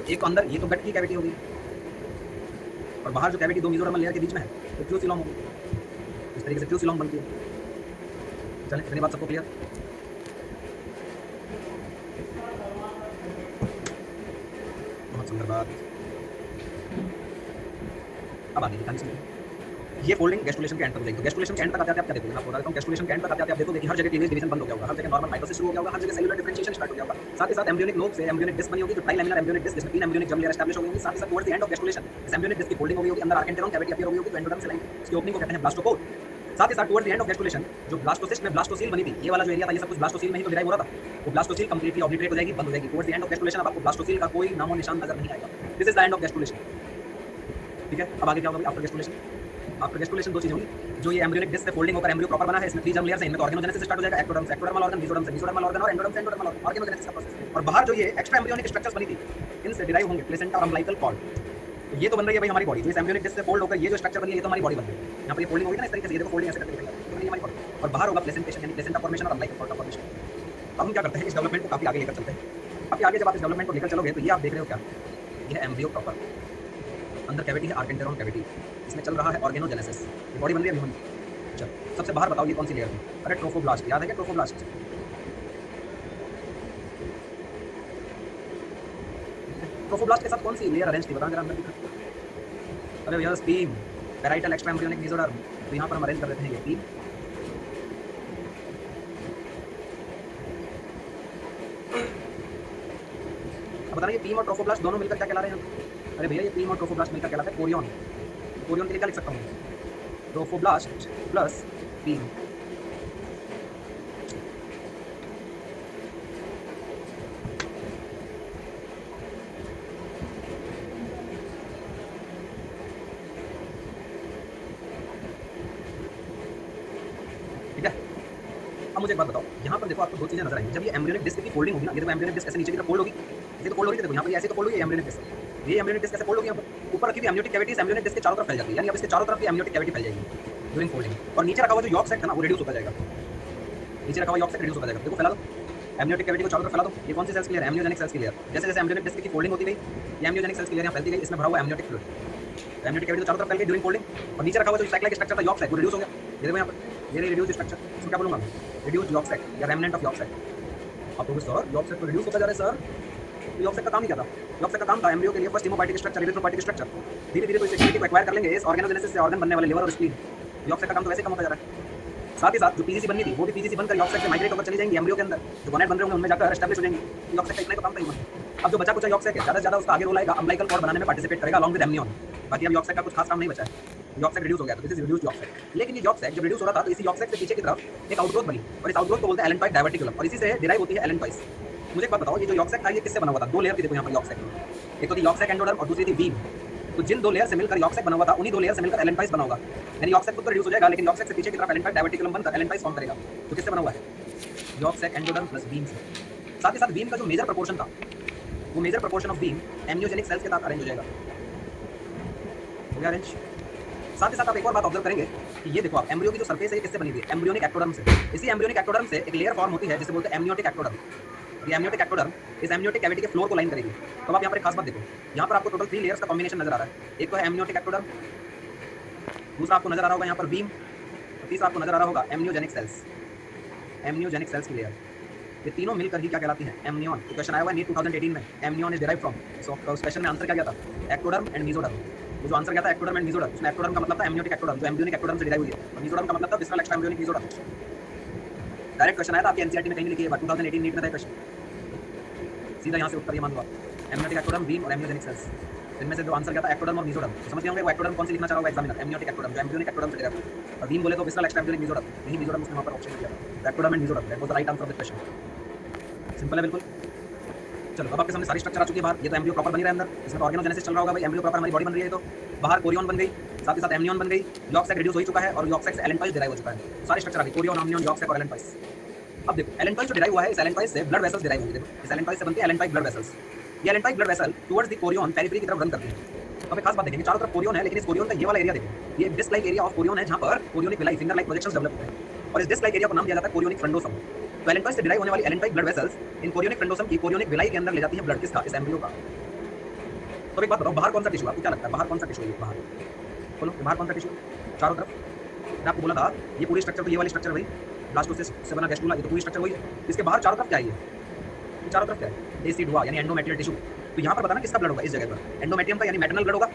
एक तो अंदर ये तो गट की कैविटी होगी, और बाहर जो कैविटी दो मीजोडर्मल लेयर के बीच में है तो ट्यूसिलॉम होगी, इस तरीके से ट्यूसिलॉम बनती है। चलिए इतनी बात सबको क्लियर। बहुत सुंदर बात। अब आगे दिखाने से ये फोल्डिंग गैस्ट्रुलेशन के एंड तक हो जाएगी। तो गैस्ट्रुलेशन के एंड तक आते आप क्या देखोगे, मैं आपको बता देता हूँ। गैस्ट्रुलेशन के एंड तक आते आप देखोगे कि हर जगह क्लीवेज डिवीजन बंद हो गया होगा, हर जगह नॉर्मल माइटोसिस शुरू हो गया होगा, हर जगह सेलुलर डिफरेंशिएशन स्टार्ट हो गया होगा। साथ ही साथ एम्ब्रियोनिक लोब से एम्ब्रियोनिक डिस्क बनी होगी, जो ट्राइलेमिनर एम्ब्रियोनिक डिस्क जिसमें 3 एम्ब्रियोनिक जर्म लेयर एस्टैब्लिश हो गई होगी। साथ ही साथ towards the end of gastrulation इस एम्ब्रियोनिक डिस्क की फोल्डिंग हो गई होगी, अंदर आर्केंटेरॉन कैविटी अपीयर हो गई होगी, तो एंडोडर्म से लाइन इसकी ओपनिंग को कहते हैं ब्लास्टोपोर। साथ ही साथ towards the end of gastrulation जो ब्लास्टोसिस्ट में ब्लास्टोसील बनी थी, ये वाला जो एरिया था ये सब कुछ ब्लास्टोसील में ही तो डिराइव हो रहा था, वो ब्लास्टोसील कंप्लीटली ऑब्लिटरेट हो जाएगी, बंद हो जाएगी। Towards the end of gastrulation अब आपको ब्लास्टोसील का कोई नामो निशान नजर नहीं आएगा। This is the end of gastrulation, ठीक है। अब आगे क्या होगा आफ्टर गैस्ट्रुलेशन, आफ्टर गैस्ट्रुलेशन दो चीजें होंगी, जो ये एम्ब्रियोनिक डिस्क से फोल्डिंग होकर एम्ब्रियो प्रॉपर बना है, इसमें 3 जर्म लेयर्स हैं, इनमें तो ऑर्गेनोजेनेसिस स्टार्ट हो जाएगा, एक्टोडर्म से एक्टोडर्मल ऑर्गन, मीजोडर्म से मीजोडर्मल ऑर्गन, और एंडोडर्म से एंडोडर्मल ऑर्गन, ऑर्गेनोजेनेसिस का प्रोसेस। और बाहर जो ये एक्स्ट्रा एम्ब्रियोनिक स्ट्रक्चर्स बनी थी इनसे डिराइव होंगे प्लेसेंटा और अम्बिलिकल कॉर्ड। तो ये तो बन रही है भाई हमारी बॉडी, जो इस एम्ब्रियोनिक डिस्क से फोल्ड होकर ये जो स्ट्रक्चर बनी है ये तो हमारी बॉडी बन गई। यहाँ पर ये फोल्डिंग होगी ना इस तरीके से, ये देखो फोल्डिंग ऐसे करके दिखाई तो बनी हमारी बॉडी, और बाहर होगा प्लेसेंटेशन यानी प्लेसेंटा फॉर्मेशन और अम्बिलिकल कॉर्ड का फॉर्मेशन। अब हम क्या करते हैं, इस डेवलपमेंट को काफी आगे लेकर चलते हैं। अब आगे जब आप इस डेवलपमेंट को लेकर चलोगे तो ये आप देख रहे हो क्या, ये है एम्ब्रियो प्रॉपर, अंदर कैविटी है आर्केंटेरॉन कैविटी, इसमें चल रहा है ऑर्गेनोजेनेसिस, ये बॉडी बन रही है ह्यूमन। चल सबसे बाहर बताओ ये कौन सी लेयर थी, अरे ट्रोफोब्लास्ट, याद है क्या ट्रोफोब्लास्ट, ट्रोफोब्लास्ट के साथ कौन सी लेयर अरेंज थी, बताना जरा अंदर दिखा। अरे भैया स्पीम, पैराइटल एक्स्ट्रा एम्ब्रियोनिक मीजोडर्म, तो यहाँ पर हम अरेंज कर देते हैं ये स्पीम। अब बता रहे ये पीम और ट्रोफोब्लास्ट दोनों मिलकर क्या कहला रहे हैं। अरे भैया ये पीम और ट्रोफोब्लास्ट मिलकर कहलाता है कोरियन। कोरियन के लिए क्या लिख सकता हूँ, ट्रोफोब्लास्ट प्लस पीम। ठीक है। अब मुझे एक बात बताओ, यहाँ पर देखो आपको दो चीजें नजर आएंगी। जब ये एम्ब्रियोनिक डिस्क की फोल्डिंग होगी ना, ये देखो एम्ब्रियोनिक डिस्क ऐसे नीचे की तरफ फोल्ड होगी, ये तो फोल्ड हो रही है, देखो यहाँ पर ऐसे तो फोल्ड होगी एम्ब्रियोनिक डिस्क, ये एम्ब्रियोनिक डिस्क कैसे फोल्ड होगी, यहाँ पर ऊपर रखी हुई एम्नियोटिक कैविटीज एम्ब्रियोनिक डिस्क के चारों तरफ फैल जाती है, यानी अब इसके चारों तरफ भी एम्नियोटिक कैविटी फैल जाएगी ड्यूरिंग फोल्डिंग, और नीचे रखा हुआ जो यॉर्क सेट है ना वो रिड्यूस होता जाएगा। नीचे रखा हुआ यॉर्क सैक रिड्यूस होता जाएगा। देखो फैला दो एमनियोटिक कैविटी को चारों तरफ फैला दो। ये कौन सी सेल्स क्लियर है? Amniogenic sales clear. जैसे जैसे एमनियोटिक डिस्क की फोल्डिंग होती गई, ये एमनियोजेनिक सेल्स क्लियर यहाँ फैलती गई, इसमें भरा हुआ एमनियोटिक फ्लूइड। एमनियोटिक कैविटी तो चारों तरफ फैल गई ड्यूरिंग फोल्डिंग, और नीचे रखा हुआ जो सैक लाइक स्ट्रक्चर था यॉर्क सैक, वो रिड्यूस हो गया। ये देखो यहाँ पर, ये रिड्यूस स्ट्रक्चर, इसको क्या बोलूँगा? रिड्यूस यॉर्क सैक या रेमनेंट ऑफ यॉर्क सैक। आप लोग सर यॉर्क सैक तो रिड्यूस होता जा रहा है सर, तो यॉर्क सैक का काम ही क्या था? यॉर्क सैक का काम था एम्ब्रियो के लिए फर्स्ट हेमोपाइटिक स्ट्रक्चर, इरिथ्रोपाइटिक स्ट्रक्चर। धीरे धीरे तो इस एक्टिविटी को एक्वायर कर लेंगे, इस ऑर्गेनोजेनेसिस से ऑर्गन बनने वाले लिवर और स्प्लीन। यॉर्क सैक का काम तो वैसे कम होता जा रहा है। साथ ही साथ जो पीजीसी बननी थी वो भी पीजीसी बनकर यॉर्क सैक से माइग्रेट होकर चली जाएंगी एम्ब्रियो के अंदर, जो गोनेट बन रहे होंगे उनमें जाकर एस्टैब्लिश हो जाएंगी। यॉर्क सैक का इतना ही तो काम था ह्यूमन। अब जो बचा कुछ यॉर्क सैक है, ज़्यादा से ज़्यादा उसका आगे रोल आएगा, अम्बिलिकल कॉर्ड बनाने में पार्टिसिपेट करेगा अलॉन्ग विद एमनियन। बाकी अब यॉर्क सैक का कुछ खास काम नहीं बचा है। यॉर्क सैक रिड्यूस हो गया, तो this is reduced yolk sac. लेकिन ये यॉर्क सैक जब रिड्यूस हो रहा था तो इसी यॉर्क सैक से पीछे की तरफ एक आउटग्रोथ बनी, और इस आउटग्रोथ को बोलते हैं एलेंटॉइड डायवर्टिकुलम, और इसी से डिराइव होती है एलेंटॉइस। मुझे एक बात बताओ, ये जो यॉर्क सैक था ये किससे बना हुआ था? दो लेयर थी देखो यहाँ पर यॉर्क सैक में, एक तो थी यॉर्क सैक एंडोडर्म और दूसरी थी वीम। तो जिन दो लेयर से मिलकर यॉर्क सैक बना हुआ था, उन्हीं दो लेयर से मिलकर एलेंटॉइस बना होगा। यानी यॉर्क सैक खुद तो रिड्यूस हो जाएगा, लेकिन यॉर्क सैक से पीछे की तरफ एलेंटॉइड डायवर्टिकुलम बनकर एलेंटॉइस फॉर्म करेगा। तो किससे बना हुआ है? यॉर्क सैक एंडोडर्म प्लस वीम से। साथ ही साथ वीम का जो मेजर प्रोपोर्शन था, वो मेजर प्रोपोर्शन ऑफ वीम एम्नियोजेनिक सेल्स के साथ अरेंज हो जाएगा। हो गया अरेंज। साथ ही साथ आप एक और बात ऑब्जर्व करेंगे कि ये देखो आप, एम्ब्रियो की जो सरफेस है ये किससे बनी हुई है? एम्ब्रियोनिक एक्टोडर्म से। इसी एम्ब्रियोनिक एक्टोडर्म से एक लेयर फॉर्म होती है जिसे बोलते हैं एमनियोटिक एक्टोडर्म। ये एमनियोटिक एक्टोडर्म इस एमनियोटिक कैविटी के फ्लोर को लाइन करेगी। तो आप यहाँ पर एक खास बात देखो, यहाँ पर आपको टोटल 3 लेयर्स का कॉम्बिनेशन नजर आ रहा है। एक तो है एमनियोटिक एक्टोडर्म, दूसरा आपको नजर आ रहा होगा यहाँ पर बीम, और तीसरा आपको नजर आ रहा होगा एमनियोजेनिक सेल्स। एमनियोजेनिक सेल्स की लेयर, ये तीनों मिलकर ही क्या कहलाती है? एमनियन। तो क्वेश्चन आया हुआ नीट 2018 में, एमनियन इज डिराइव्ड फ्रॉम। सो उस क्वेश्चन में आंसर क्या गया था? Ectoderm and mesoderm. वो जो आंसर गया था एक्टोडर्म एंड मेसोडर्म, उसमें एक्टोडर्म का मतलब था एमनियोटिक एक्टोडर्म जो एम्ब्रियोनिक एक्टोडर्म से डिराइव हुई है, और मेसोडर्म का मतलब था visceral extra embryonic mesoderm. Direct question आया था आपके एनसीईआरटी में, कहीं लिखी है 2018 नीट में था क्वेश्चन, सीधा यहाँ से उत्तर ये मान हुआ। एमनियोटिक एक्टोडर्म, बीम और एमनियोजेनिक सेल्स, इनमें से जो आंसर गया था एक्टोडर्म और मेसोडर्म। समझ गए होंगे वो एक्टोडर्म कौन सी लिखना चाह रहा होगा एग्जामिनर? एमनियोटिक एक्टोडर्म जो एम्ब्रियोनिक एक्टोडर्म से डिराइव हुई, और बीम बोले तो विसरल एक्स्ट्रा एम्ब्रियोनिक मेसोडर्म, यही मेसोडर्म उसने वहाँ पर ऑप्शन दिया था। Ectoderm and mesoderm, that was the right answer of the question. Simple है बिल्कुल। चलो अब आपके सामने सारी स्ट्रक्चर आ चुकी है बाहर। ये तो एम्ब्रियो प्रॉपर बन रहा है अंदर, इसमें तो ऑर्गेनोजेनेसिस चल रहा होगा भाई, एम्ब्रियो प्रॉपर हमारी बॉडी बन रही है। तो बाहर कोरियन बन गई, साथ ही साथ एमनियन बन गई, यॉर्क सैक रिड्यूस हो चुका है, और यॉर्क सैक से एलेंटॉइस डिराइव हो चुका है। सारी स्ट्रक्चर आ गई, कोरियन, एमनियन, यॉर्क सैक और एलेंटॉइस। अब देखो एलेंटॉइस जो डिराइव हुआ है, इस एलेंटॉइस से ब्लड वेसल्स डिराइव होंगे। देखो इस एलेंटॉइस से बनती है एलेंटॉइक ब्लड वेसल्स। ये allantoic blood vessel towards the chorion periphery की तरफ रन करती है। अब एक खास बात देखेंगे, चारों तरफ कोरियन है, लेकिन इस कोरियन का ये वाला एरिया देखो, ये disc like area of chorion है, जहाँ पर chorionic villi, finger like projections develop होते हैं, और इस डिस्क लाइक एरिया को नाम दिया जाता है कोरियोनिक फ्रंडोसम। तो एलेंटॉइस से डिराइव होने वाली एलेंटॉइक ब्लड वेसल्स इन कोरियोनिक फ्रंडोसम की कोरियोनिक विलाई के अंदर ले जाती है ब्लड, किसका? इस एम्ब्रियो का। तो एक बात बताओ, बाहर कौन सा टिश्यू, आपको क्या लगता है बाहर कौन सा टिश्यू है? बाहर बोलो, बाहर कौन सा टिश्यू? चारों तरफ। मैं आपको बोला था ये पूरी स्ट्रक्चर, तो ये वाली स्ट्रक्चर भाई ब्लास्टोसिस्ट से बना गैस्ट्रुला, ये तो पूरी स्ट्रक्चर वही है। इसके बाहर चारों तरफ क्या है? ये चारों तरफ क्या है? डेसिडुआ यानी एंडोमेट्रियल टिश्यू। तो यहाँ पर बताना किसका ब्लड होगा इस जगह पर? एंडोमेट्रियम का यानी मैटरनल ब्लड होगा।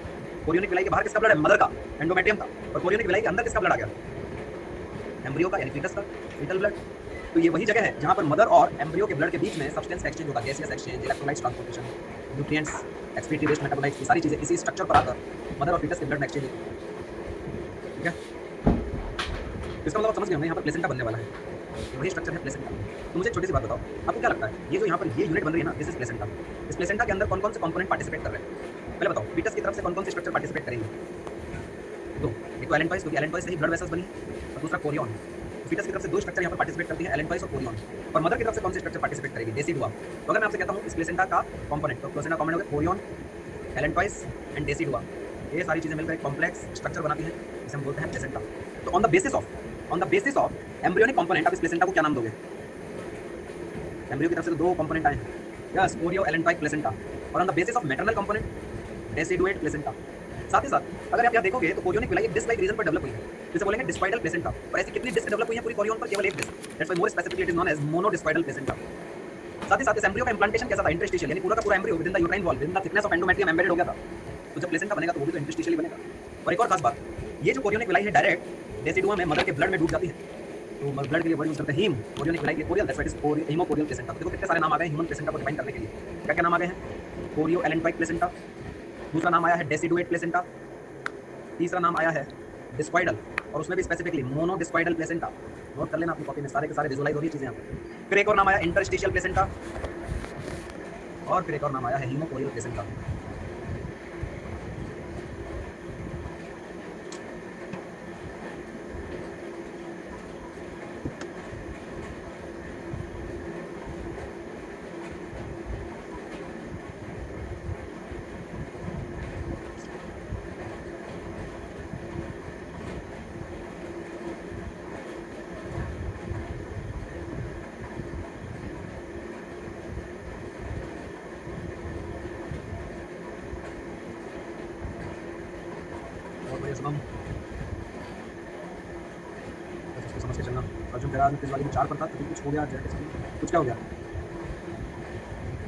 कोरियोनिक विलाई के बाहर किसका ब्लड है? मदर का, एंडोमेट्रियम का। और कोरियोनिक विलाई के अंदर किसका ब्लड आ गया? एम्ब्रियो का यानी फीटस का, फीटल ब्लड। तो ये वही जगह है जहाँ पर मदर और एम्ब्रियो के ब्लड के बीच में सब्सटेंस का एक्सचेंज होगा, gaseous exchange, electrolytes transportation, nutrients, excretory waste metabolites, ये सारी चीजें इसी स्ट्रक्चर पर आकर मदर और फीटस के ब्लड में एक्सचेंज होगी। ठीक है, इसका मतलब आप समझ गए होंगे यहाँ पर प्लेसेंटा बनने वाला है, वही स्ट्रक्चर है प्लेसेंटा। तो मुझे एक छोटी सी बात बताओ, आपको क्या लगता है ये जो यहाँ पर ये यूनिट बन रही है ना, दिस इज प्लेसेंटा। इस प्लेसेंटा के अंदर कौन कौन से कंपोनेंट पार्टिसिपेट कर रहे हैं? पहले बताओ, फीटस की तरफ से कौन कौन सी स्ट्रक्चर पार्टिसिपेट करेंगे? तो एक तो एलेंटॉइस, क्योंकि एलेंटॉइस से ही ब्लड वेसल्स बनी, और दूसरा कोरियन। फीटस की तरफ से दो स्ट्रक्चर यहाँ पर पार्टिसिपेट करती है, एलेंटॉइस और कोरियन। और मदर की तरफ से कौन सी स्ट्रक्चर पार्टिसिपेट करेगी? डेसिडुआ। तो अगर मैं आपसे कहता हूँ इस प्लेसेंटा का कंपोनेंट, तो प्लेसेंटा कंपोनेंट होगा कोरियन, एलेंटॉइस एंड डेसिडुआ। ये सारी चीजें मिलकर एक कॉम्प्लेक्स स्ट्रक्चर बनाती है, जिसे हम बोलते हैं प्लेसेंटा। तो on the basis of embryonic component आप इस प्लेसेंटा को क्या नाम दोगे? एम्ब्रियो की तरफ से तो दो कंपोनेंट आए हैं, यस, कोरियो एलेंटॉइक प्लेसेंटा, और on the basis of maternal component deciduate placenta. साथ ही साथ अगर आप यहाँ देखोगे तो कोरियोनिक विलाई एक डिस्क लाइक रीजन पर डेवलप हुई है, जिसे बोलेंगे डिस्पाइडल प्लेसेंटा। और ऐसी कितनी डिस्क डेवलप हुई है पूरी कोरियन पर? केवल एक disc, that's why more specifically it is known as monodiscoidal placenta. साथ ही साथ इस एम्ब्रियो का इंप्लांटेशन कैसा था? इंटरस्टिशियल, यानी पूरा का पूरा embryo with in the uterine wall, with in the thickness of endometrium embedded हो गया था। तो जब प्लेसेंटा बनेगा तो वो भी तो इंटरस्टिशियल ही बनेगा। और एक और खास बात, ये जो कोरियोनिक विलाई है डायरेक्ट डेसिडुआ में मदर के ब्लड में डूब जाती है, तो ब्लड के लिए वर्ड यूज करते हैं हीम। कोरियोनिक विलाई के chorial, that's why it is haemochorial placenta. देखो कितने सारे नाम आ गए ह्यूमन प्लेसेंटा को डिफाइन करने के लिए। क्या क्या नाम आ गए हैं? कोरियो एलेंटॉइक प्लेसेंटा, दूसरा नाम आया है डेसिडुएट प्लेसेंटा, तीसरा नाम आया है डिस्पाइडल, और उसमें भी स्पेसिफिकली मोनोडिस्पाइडल प्लेसेंटा। नोट कर लेना अपनी कॉपी में, सारे के सारे विजुअलाइज हो रही चीजें यहाँ पे। फिर एक और नाम आया इंटरस्टिशियल प्लेसेंटा, और फिर एक और नाम आया है हीमोकोरियल प्लेसेंटा। ये शुभम बस इसको समझ के चलना। अर्जुन कह रहा है इस वाली में 4 पर था तो कुछ हो गया जैसे कुछ क्या हो गया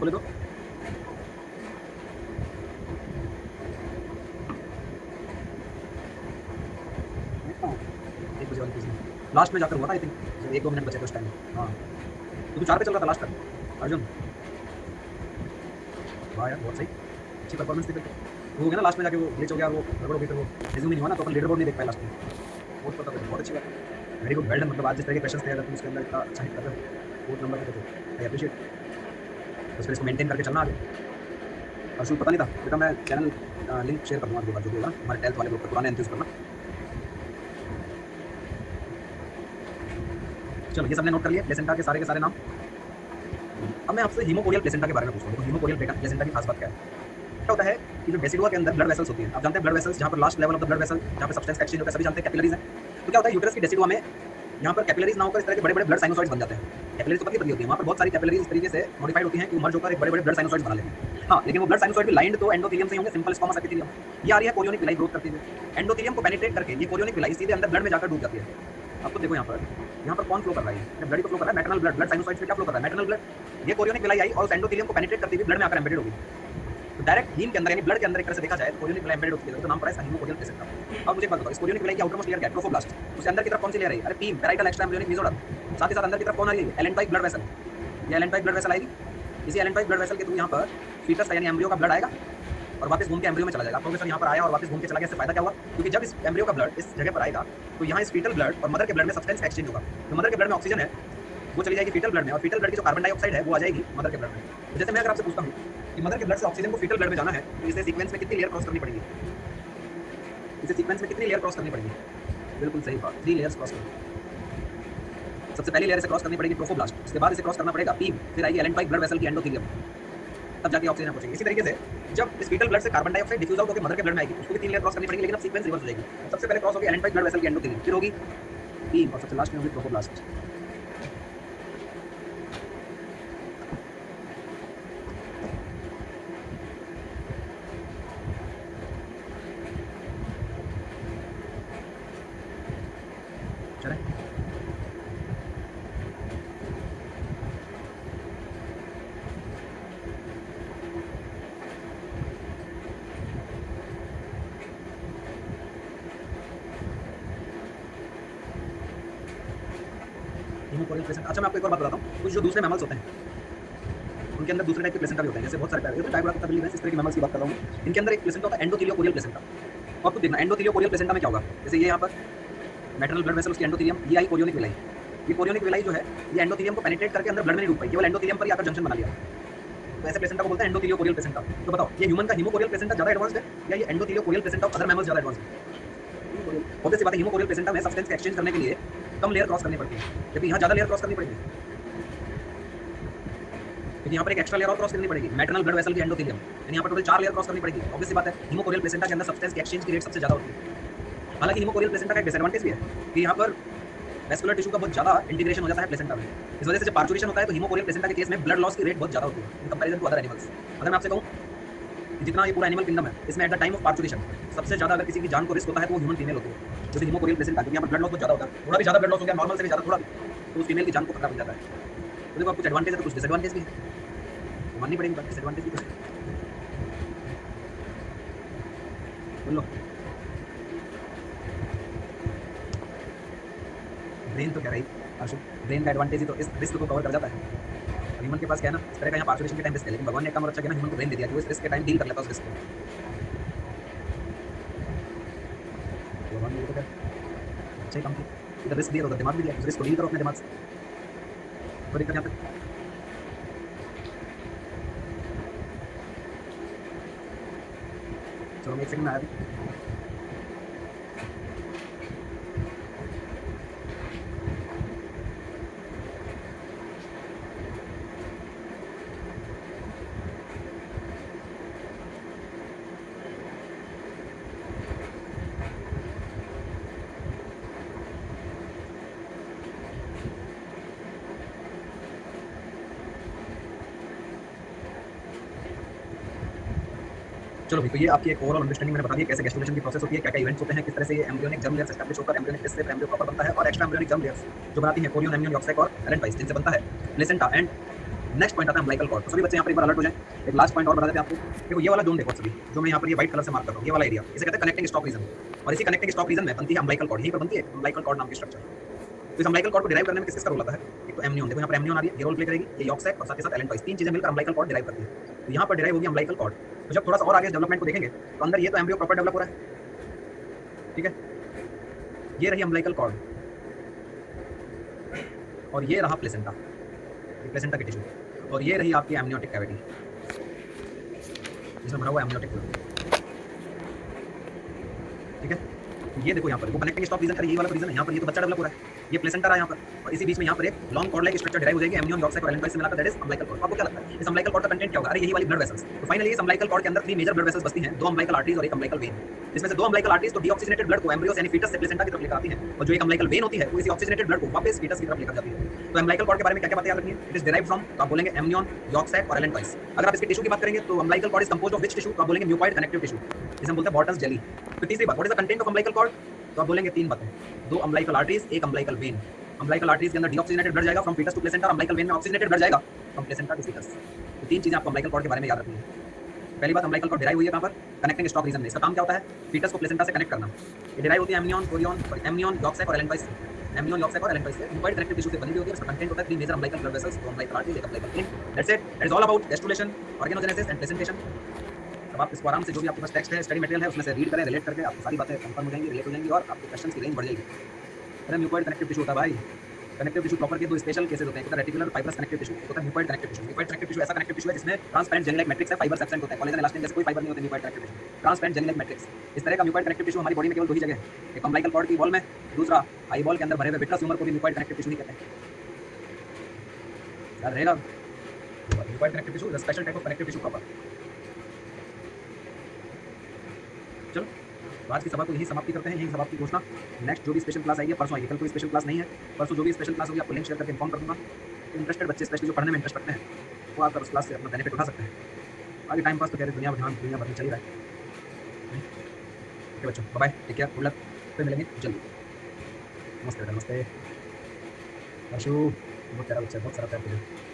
बोले तो एक बजे वाली चीज़ लास्ट में जाकर हुआ था आई थिंक, जब 1-2 मिनट बचे थे उस टाइम। हाँ तो 4 पे चल रहा था लास्ट तक अर्जुन। वाह यार बहुत सही, अच्छी परफॉर्मेंस थी फिर तो। वो हो गया ना लास्ट में जाके वो ग्लिच हो गया, वो गड़बड़ हो गई, फिर वो रिज्यूम ही नहीं हुआ ना, तो अपन लीडर बोर्ड नहीं देख पाए लास्ट में। वोट तो तब बहुत अच्छी बात है, वेरी गुड, वेल डन। मतलब आज जिस तरह के क्वेश्चन थे अगर तुम उसके अंदर इतना अच्छा हिट कर रहे हो वोट नंबर पे तो आई अप्रिशिएट। बस फिर इसको मेंटेन करके चलना आगे। और शुरू पता नहीं था बेटा, मैं चैनल लिंक शेयर कर दूँगा आपके पास जो भी होगा हमारे 12th वाले ग्रुप पर, पुराने एंथ्यूज पर ना। चलो ये सबने नोट कर लिया प्लेसेंटा के सारे नाम। अब मैं आपसे हीमोकोरियल प्लेसेंटा के बारे में पूछता हूँ। देखो हीमोकोरियल प्लेसेंटा की खास बात क्या है? क्या होता है कि जो डेसिडुआ के अंदर ब्लड वेसल्स होती हैं, आप जानते हैं ब्लड वेसल्स जहाँ पर last level of the blood vessel जहाँ पे सब्सटेंस का एक्सचेंज होता है, सभी जानते हैं कैपिलरीज हैं। तो क्या होता है यूट्रस की डेसिडुआ में यहाँ पर कैपिलरीज ना होकर इस तरह के बड़े-बड़े ब्लड साइनोसॉइड्स बन जाते हैं। कैपिलरीज तो पतली पतली होती है, वहाँ पर बहुत सारी कैपिलरीज इस तरीके से मॉडिफाइड होती हैं कि वो मर्ज होकर एक बड़े-बड़े ब्लड साइनोसॉइड्स बना लेते हैं। हाँ, लेकिन वो ब्लड साइनोसॉइड भी लाइंड तो एंडोथेलियम से ही होंगे, सिंपल स्क्वामस एपिथेलियम। ये आ रही है कोरियोनिक विलाई ग्रोथ करती हुई, एंडोथेलियम को पेनिट्रेट करके ये कोरियोनिक विलाई सीधे अंदर ब्लड में जाकर डूब जाती है। आपको देखो यहाँ पर कौन फ्लो कर रहा है? ब्लड को फ्लो कर रहा है, मैटरनल ब्लड साइनोसॉइड्स में क्या फ्लो कर रहा है? Maternal blood. ये कोरियोनिक विलाई आई और उस एंडोथेलियम को पेनिट्रेट करती हुई ब्लड में आकर एम्बेडेड होगी। तो डायरेक्ट हीम के अंदर यानी ब्लड के अंदर एक तरह से देखा जाए तो कोरियोनिक विलाई एम्बेडेड होती है, तो नाम पड़ा है हीमोकोरियल प्लेसेंटा। अब मुझे एक बात बताओ, इस कोरियोनिक विलाई की आउटरमोस्ट लेयर क्या है? ट्रोफोब्लास्ट। उसके अंदर की तरफ कौन सी लेयर है? अरे पीम, पैराइटल एक्स्ट्रा एम्ब्रियोनिक मेसोडर्म। साथ ही साथ अंदर की तरफ कौन आ रही है? एलेंटाइक ब्लड वेसल। ये एलेंटाइक ब्लड वेसल आएगी, इसी एलेंटाइक ब्लड वेसल के थ्रू यहाँ पर फीटस का यानी एम्ब्रियो का ब्लड आएगा और वापस घूम के एम्ब्रियो में चला जाएगा। प्रोफेसर यहाँ पर आया और वापस घूम के चला गया, इससे फायदा क्या हुआ? क्योंकि जब इस एम्ब्रियो का ब्लड इस जगह पर आएगा तो यहाँ इस फीटल ब्लड और मदर के ब्लड में सब्सटेंस का एक्सचेंज होगा। तो मदर के ब्लड में ऑक्सीजन है वो चली जाएगी फीटल ब्लड में, और फीटल ब्लड की जो कार्बन डाइऑक्साइड है वो आ जाएगी मदर के ब्लड में। तो जैसे मैं अगर आपसे पूछता हूँ कि मदर के ब्लड से ऑक्सीजन को फीटल ब्लड में जाना है तो इसे सीक्वेंस में कितनी लेयर क्रॉस करनी पड़ेगी? इसे सीक्वेंस में कितनी लेयर क्रॉस करनी पड़ेगी? बिल्कुल सही बात, 3 लेयर्स क्रॉस करनी। सबसे पहली लेयर से क्रॉस करनी पड़ेगी ट्रोफोब्लास्ट, उसके बाद इसे क्रॉस करना पड़ेगा पीम, फिर आएगी एलेंटाइक ब्लड वेसल की एंडोथेलियम, तब जाके ऑक्सीजन पहुंचेगी। इसी तरीके से जब इस फीटल ब्लड से कार्बन डाइऑक्साइड डिफ्यूज आउट होकर मदर के ब्लड में आएगी उसको भी 3 लेयर क्रॉस करनी पड़ेगी, लेकिन अब सीक्वेंस रिवर्स हो जाएगी। सबसे पहले क्रॉस होगी एलेंटाइक ब्लड वेसल की एंडोथेलियम, फिर होगी पीम और सबसे लास्ट में होगी ट्रोफोब्लास्ट। चलें हीमोकोरियल प्लेसेंटा। अच्छा मैं आपको एक और बात बताता हूँ, कुछ जो दूसरे मैमल्स होते हैं उनके अंदर दूसरे टाइप के प्लेसेंटा भी होते हैं, जैसे बहुत सारे टाइप है, टाइप बिलीव है, इस तरह के मैमल्स की बात कर रहा हूँ। इनके अंदर एक प्लेसेंटा होता है एंडोथेलियोकोरियल प्लेसेंटा। और आपको देखना एंडोथेलियोकोरियल प्लेसेंटा में क्या होगा, जैसे ये यहाँ पर मैटरनल ब्लड वेसल उसकी एंडोथेलियम, ये आई कोरियोनिक विलाई। ये कोरियोनिक विलाई जो है ये एंडोथेलियम को पेनिट्रेट करके अंदर ब्लड में नहीं डूब पाई, केवल एंडोथेलियम पर ही आकर जंक्शन बना लिया। तो ऐसे प्लेसेंटा को बोलते हैं एंडोथेलियोकोरियल प्लेसेंटा। तो बताओ ये ह्यूमन का हीमोकोरियल प्लेसेंटा ज़्यादा एडवांस्ड है या ये एंडोथेलियोकोरियल प्लेसेंटा ऑफ अदर मैमल्स ज़्यादा एडवांस्ड है? ऑब्वियस सी बात है, हीमोकोरियल प्लेसेंटा में सब्सटेंस का एक्सचेंज करने के लिए कम लेयर क्रॉस करनी पड़ती है, जबकि यहाँ ज़्यादा लेयर क्रॉस करनी पड़ेगी, क्योंकि यहाँ पर एक एक्स्ट्रा लेयर और क्रॉस करनी पड़ेगी मैटरनल ब्लड वेसल की एंडोथेलियम, यानी यहाँ पर टोटल 4 लेयर क्रॉस करनी पड़ेगी। ऑब्वियस सी बात है हीमोकोरियल प्लेसेंटा के अंदर सब्सटेंस के एक्सचेंज की रेट सबसे ज़्यादा होती है। हालांकि हीमोकोरियल प्लेसेंटा का एक डिसएडवांटेज भी है कि यहाँ पर वेस्कुलर टिश्यू का बहुत ज़्यादा इंटीग्रेशन हो जाता है प्लेसेंटा में। इस वजह से जब पार्चुरेशन होता है तो हीमोकोरियल प्लेसेंटा के केस में ब्लड लॉस की रेट बहुत ज़्यादा होती है in comparison to other animals. अगर मैं आपसे कहूँ कि जितना ये पूरा एनिमल किंगडम है इसमें at the time of parturition सबसे ज़्यादा अगर किसी की जान को रिस्क होता है तो वो ह्यूमन फीमेल होती है, जो कि हीमोकोरियल प्लेसेंटा, क्योंकि यहाँ पर ब्लड लॉस बहुत ज़्यादा होता है, थोड़ा भी ज़्यादा ब्लड लॉस हो गया नॉर्मल से भी ज़्यादा थोड़ा भी तो उस फीमेल की जान को खतरा बन जाता है। तो देखो कुछ एडवांटेज है तो कुछ डिसएडवांटेज भी है, माननी पड़ेगी, डिसएडवांटेज भी बोल लो। ब्रेन तो कह रही अर्शु, ब्रेन का एडवांटेज ही तो इस रिस्क को कवर कर जाता है। ह्यूमन के पास क्या है ना, इस तरह का यहाँ पार्चुरेशन के टाइम रिस्क है, लेकिन भगवान ने एक काम और अच्छा किया ना, ह्यूमन को ब्रेन दे दिया कि वो इस रिस्क के टाइम डील कर लेता है उस रिस्क को। भगवान ने तो क्या अच्छा ही काम किया, इधर रिस्क दिया तो दिमाग भी दिया, उस रिस्क को डील करो अपने दिमाग से, कोई दिक्कत यहाँ तक। चलो मैं 1 सेकंड में आया अभी। चलो भाई, तो ये आपकी एक ओवरऑल अंडरस्टैंडिंग मैंने बता दी कैसे गैस्ट्रुलेशन की प्रोसेस होती है, क्या-क्या इवेंट्स होते हैं, किस तरह से ये एम्ब्रियोनिक जर्म लेयर्स एस्टैब्लिश होकर एम्ब्रियोनिक टिश्यू से एम्ब्रियो प्रॉपर बनता है, और एक्स्ट्रा एम्ब्रियोनिक जर्म लेयर्स जो बनाती है कोरियन एम्नियन यॉक्सैक और एलेंटाइस, जिनसे बनता है प्लेसेंटा। एंड नेक्स्ट पॉइंट आता है अम्बिलिकल कॉर्ड। तो सभी बच्चे यहाँ पर एक बार अलर्ट हो जाएं। एक लास्ट पॉइंट और बता देते हैं आपको। देखो ये वाला जोन देखो सभी, जो मैं यहाँ पर ये व्हाइट कलर से मार्क कर रहा हूँ, ये वाला एरिया, इसे कहते हैं कनेक्टिंग स्टॉप रीजन। और इसी कनेक्टिंग स्टॉप रीजन में बनती है अम्बिलिकल कॉर्ड। यहीं पर बनती है अम्बिलिकल कॉर्ड नाम की स्ट्रक्चर। तो इस अम्बिलिकल कॉर्ड को डिराइव करने में किस-किसका रोल आता है? एक तो एम्नियन, देखो यहाँ पर एम्नियन आ रही है, ये रोल प्ले करेगी, ये यॉक्सैक और साथ ही साथ एलेंटाइस, तीन चीजें मिलकर अम्बिलिकल कॉर्ड डिराइव करती है। तो यहाँ पर डिराइव होगी अम्बिलिकल कॉर्ड। तो जब थोड़ा सा और आगे डेवलपमेंट को देखेंगे तो अंदर ये तो एम्ब्रियो प्रॉपर डेवलप हो रहा है, ठीक है। ये रही अम्बिलिकल कॉर्ड और ये रहा प्लेसेंटा, ये प्लेसेंटा की टिश्यू, और ये रही आपकी एमनियोटिक कैविटी जिसमें भरा हुआ एमनियोटिक फ्लूइड, ठीक है। तो ये देखो यहाँ पर वो कनेक्टिंग स्टॉप रीजन है, ये वाला रीजन है। यहाँ पर ये तो बच्चा डेवलप हो रहा है, ये प्लेसेंटा रहा यहाँ पर, और इसी बीच में यहाँ पर एक long cord like structure derive हो जाएगी एम्नियन यॉक्सैक और एलेंटाइस से मिलाकर, दैट इज अम्बिलिकल कॉर्ड। आपको क्या लगता है इस अम्बिलिकल कॉर्ड का कंटेंट क्या होगा? अरे यही वाली ब्लड वेसल्स। तो फाइनली इस अम्बिलिकल कॉर्ड के अंदर 3 मेजर ब्लड वेसल्स बसती हैं, 2 अम्बिलिकल आर्टरीज और एक अम्बिलिकल वेन। इसमें से 2 अम्बिलिकल आर्टरीज तो डीऑक्सीजनेटेड ब्लड को एम्ब्रियो यानी फीटस से प्लेसेंटा की तरफ लेकर आती है, और जो एक अम्बिलिकल वेन होती है वो इसी ऑक्सीजनेटेड ब्लड को वापस फीटस की तरफ लेकर जाती है। तो अम्बिलिकल कॉर्ड के बारे में क्या-क्या बातें याद रखनी है? इट इज डिराइव्ड फ्रॉम, तो आप बोलेंगे एम्नियन, यॉक्सैक और एलेंटाइस। अगर आप इसके टिश्यू की बात करेंगे तो umbilical cord is composed of which tissue? तो आप बोलेंगे म्यूकॉइड कनेक्टिव टिश्यू, जिसे हम बोलते हैं बॉटल्स जेली। तो तीसरी बात, what is the content of umbilical cord? तो आप बोलेंगे 3 बातें, 2 अम्बिलिकल आर्टरीज, एक अम्बिलिकल वेन। अम्बिलिकल आर्टरीज के अंदर डीऑक्सीजनेटेड ब्लड जाएगा from foetus to placenta, umbilical vein में ऑक्सीजनेटेड ब्लड जाएगा फ्रॉम प्लेसेंटा टू फीटस। तो 3 चीजें आपको अम्बिलिकल कॉर्ड के बारे में याद रखनी है। पहली बात, अम्बिलिकल कॉर्ड डिराइव हुई है कहां पर? कनेक्टिंग स्टॉप रीजन में। इसका काम क्या होता है? फीटस को प्लेसेंटा से कनेक्ट करना। ये डिराइव होती है एम्नियन, कोरियन, सॉरी एम्नियन, यॉक्सैक और एलेंटाइस से। एम्नियन, यॉक्सैक और एलेंटाइस से म्यूकॉइड कनेक्टिव टिश्यू से बनी हुई होती है। इसका कंटेंट होता है 3 major umbilical blood vessels, 2 umbilical arteries, एक umbilical vein. That's it, that is all about gastrulation, organogenesis and placentation. अब आप इसको आराम से, जो भी आपके पास टेक्स्ट है, स्टडी मटेरियल है, उसमें से रीड करें, रिलेट करके आपको सारी बातें कंफर्म हो जाएंगी, रिलेट हो जाएंगी, और आपके क्वेश्चंस की रेंज बढ़ जाएगी। अरे म्यूकॉइड कनेक्टिव टिश्यू होता है भाई। कनेक्टिव टिश्यू प्रॉपर के 2 स्पेशल केसेस होते हैं, एक होता है रेटिकुलर फाइब्रस कनेक्टिव टिश्यू, एक होता है mucoid connective tissue. Mucoid connective tissue ऐसा कनेक्टिव टिश्यू है जिसमें ट्रांसपेरेंट जेली लाइक मैट्रिक्स है, फाइबर्स एब्सेंट होते हैं, कोलेजन इलास्टिन जैसे कोई फाइबर नहीं होते mucoid connective tissue, transparent jelly like matrix. इस तरह का म्यूकॉइड कनेक्टिव टिश्यू हमारी बॉडी में केवल 2 ही जगह है, एक अम्बिलिकल कॉर्ड की वॉल में, दूसरा आई बॉल के अंदर भरे हुए विट्रस ह्यूमर को भी म्यूकॉइड कनेक्टिव टिश्यू ही कहते हैं। याद रहेगा, mucoid connective tissue is a special type of connective tissue proper. चलो, तो आज की सभा को यही समाप्ति करते हैं, यही समाप्ति घोषणा। नेक्स्ट जो भी स्पेशल क्लास आएगी, परसों आएगी, कल कोई स्पेशल क्लास नहीं है, परसों जो भी स्पेशल क्लास होगी आपको लिंक शेयर करके इन्फॉर्म कर दूंगा। तो इंटरेस्टेड बच्चे, स्पेशली जो पढ़ने में इंटरेस्ट रखते हैं, वो आकर उस क्लास से अपना बेनिफिट उठा सकते हैं। आगे टाइम पास तो कह रहे दुनिया भर में चल ही रहा है। ओके बच्चों, bye, take care, good luck, फिर मिलेंगे जल्दी। नमस्ते बेटा, नमस्ते। हर्षू, बहुत प्यारा बच्चा है, बहुत सारा प्यार तुझे।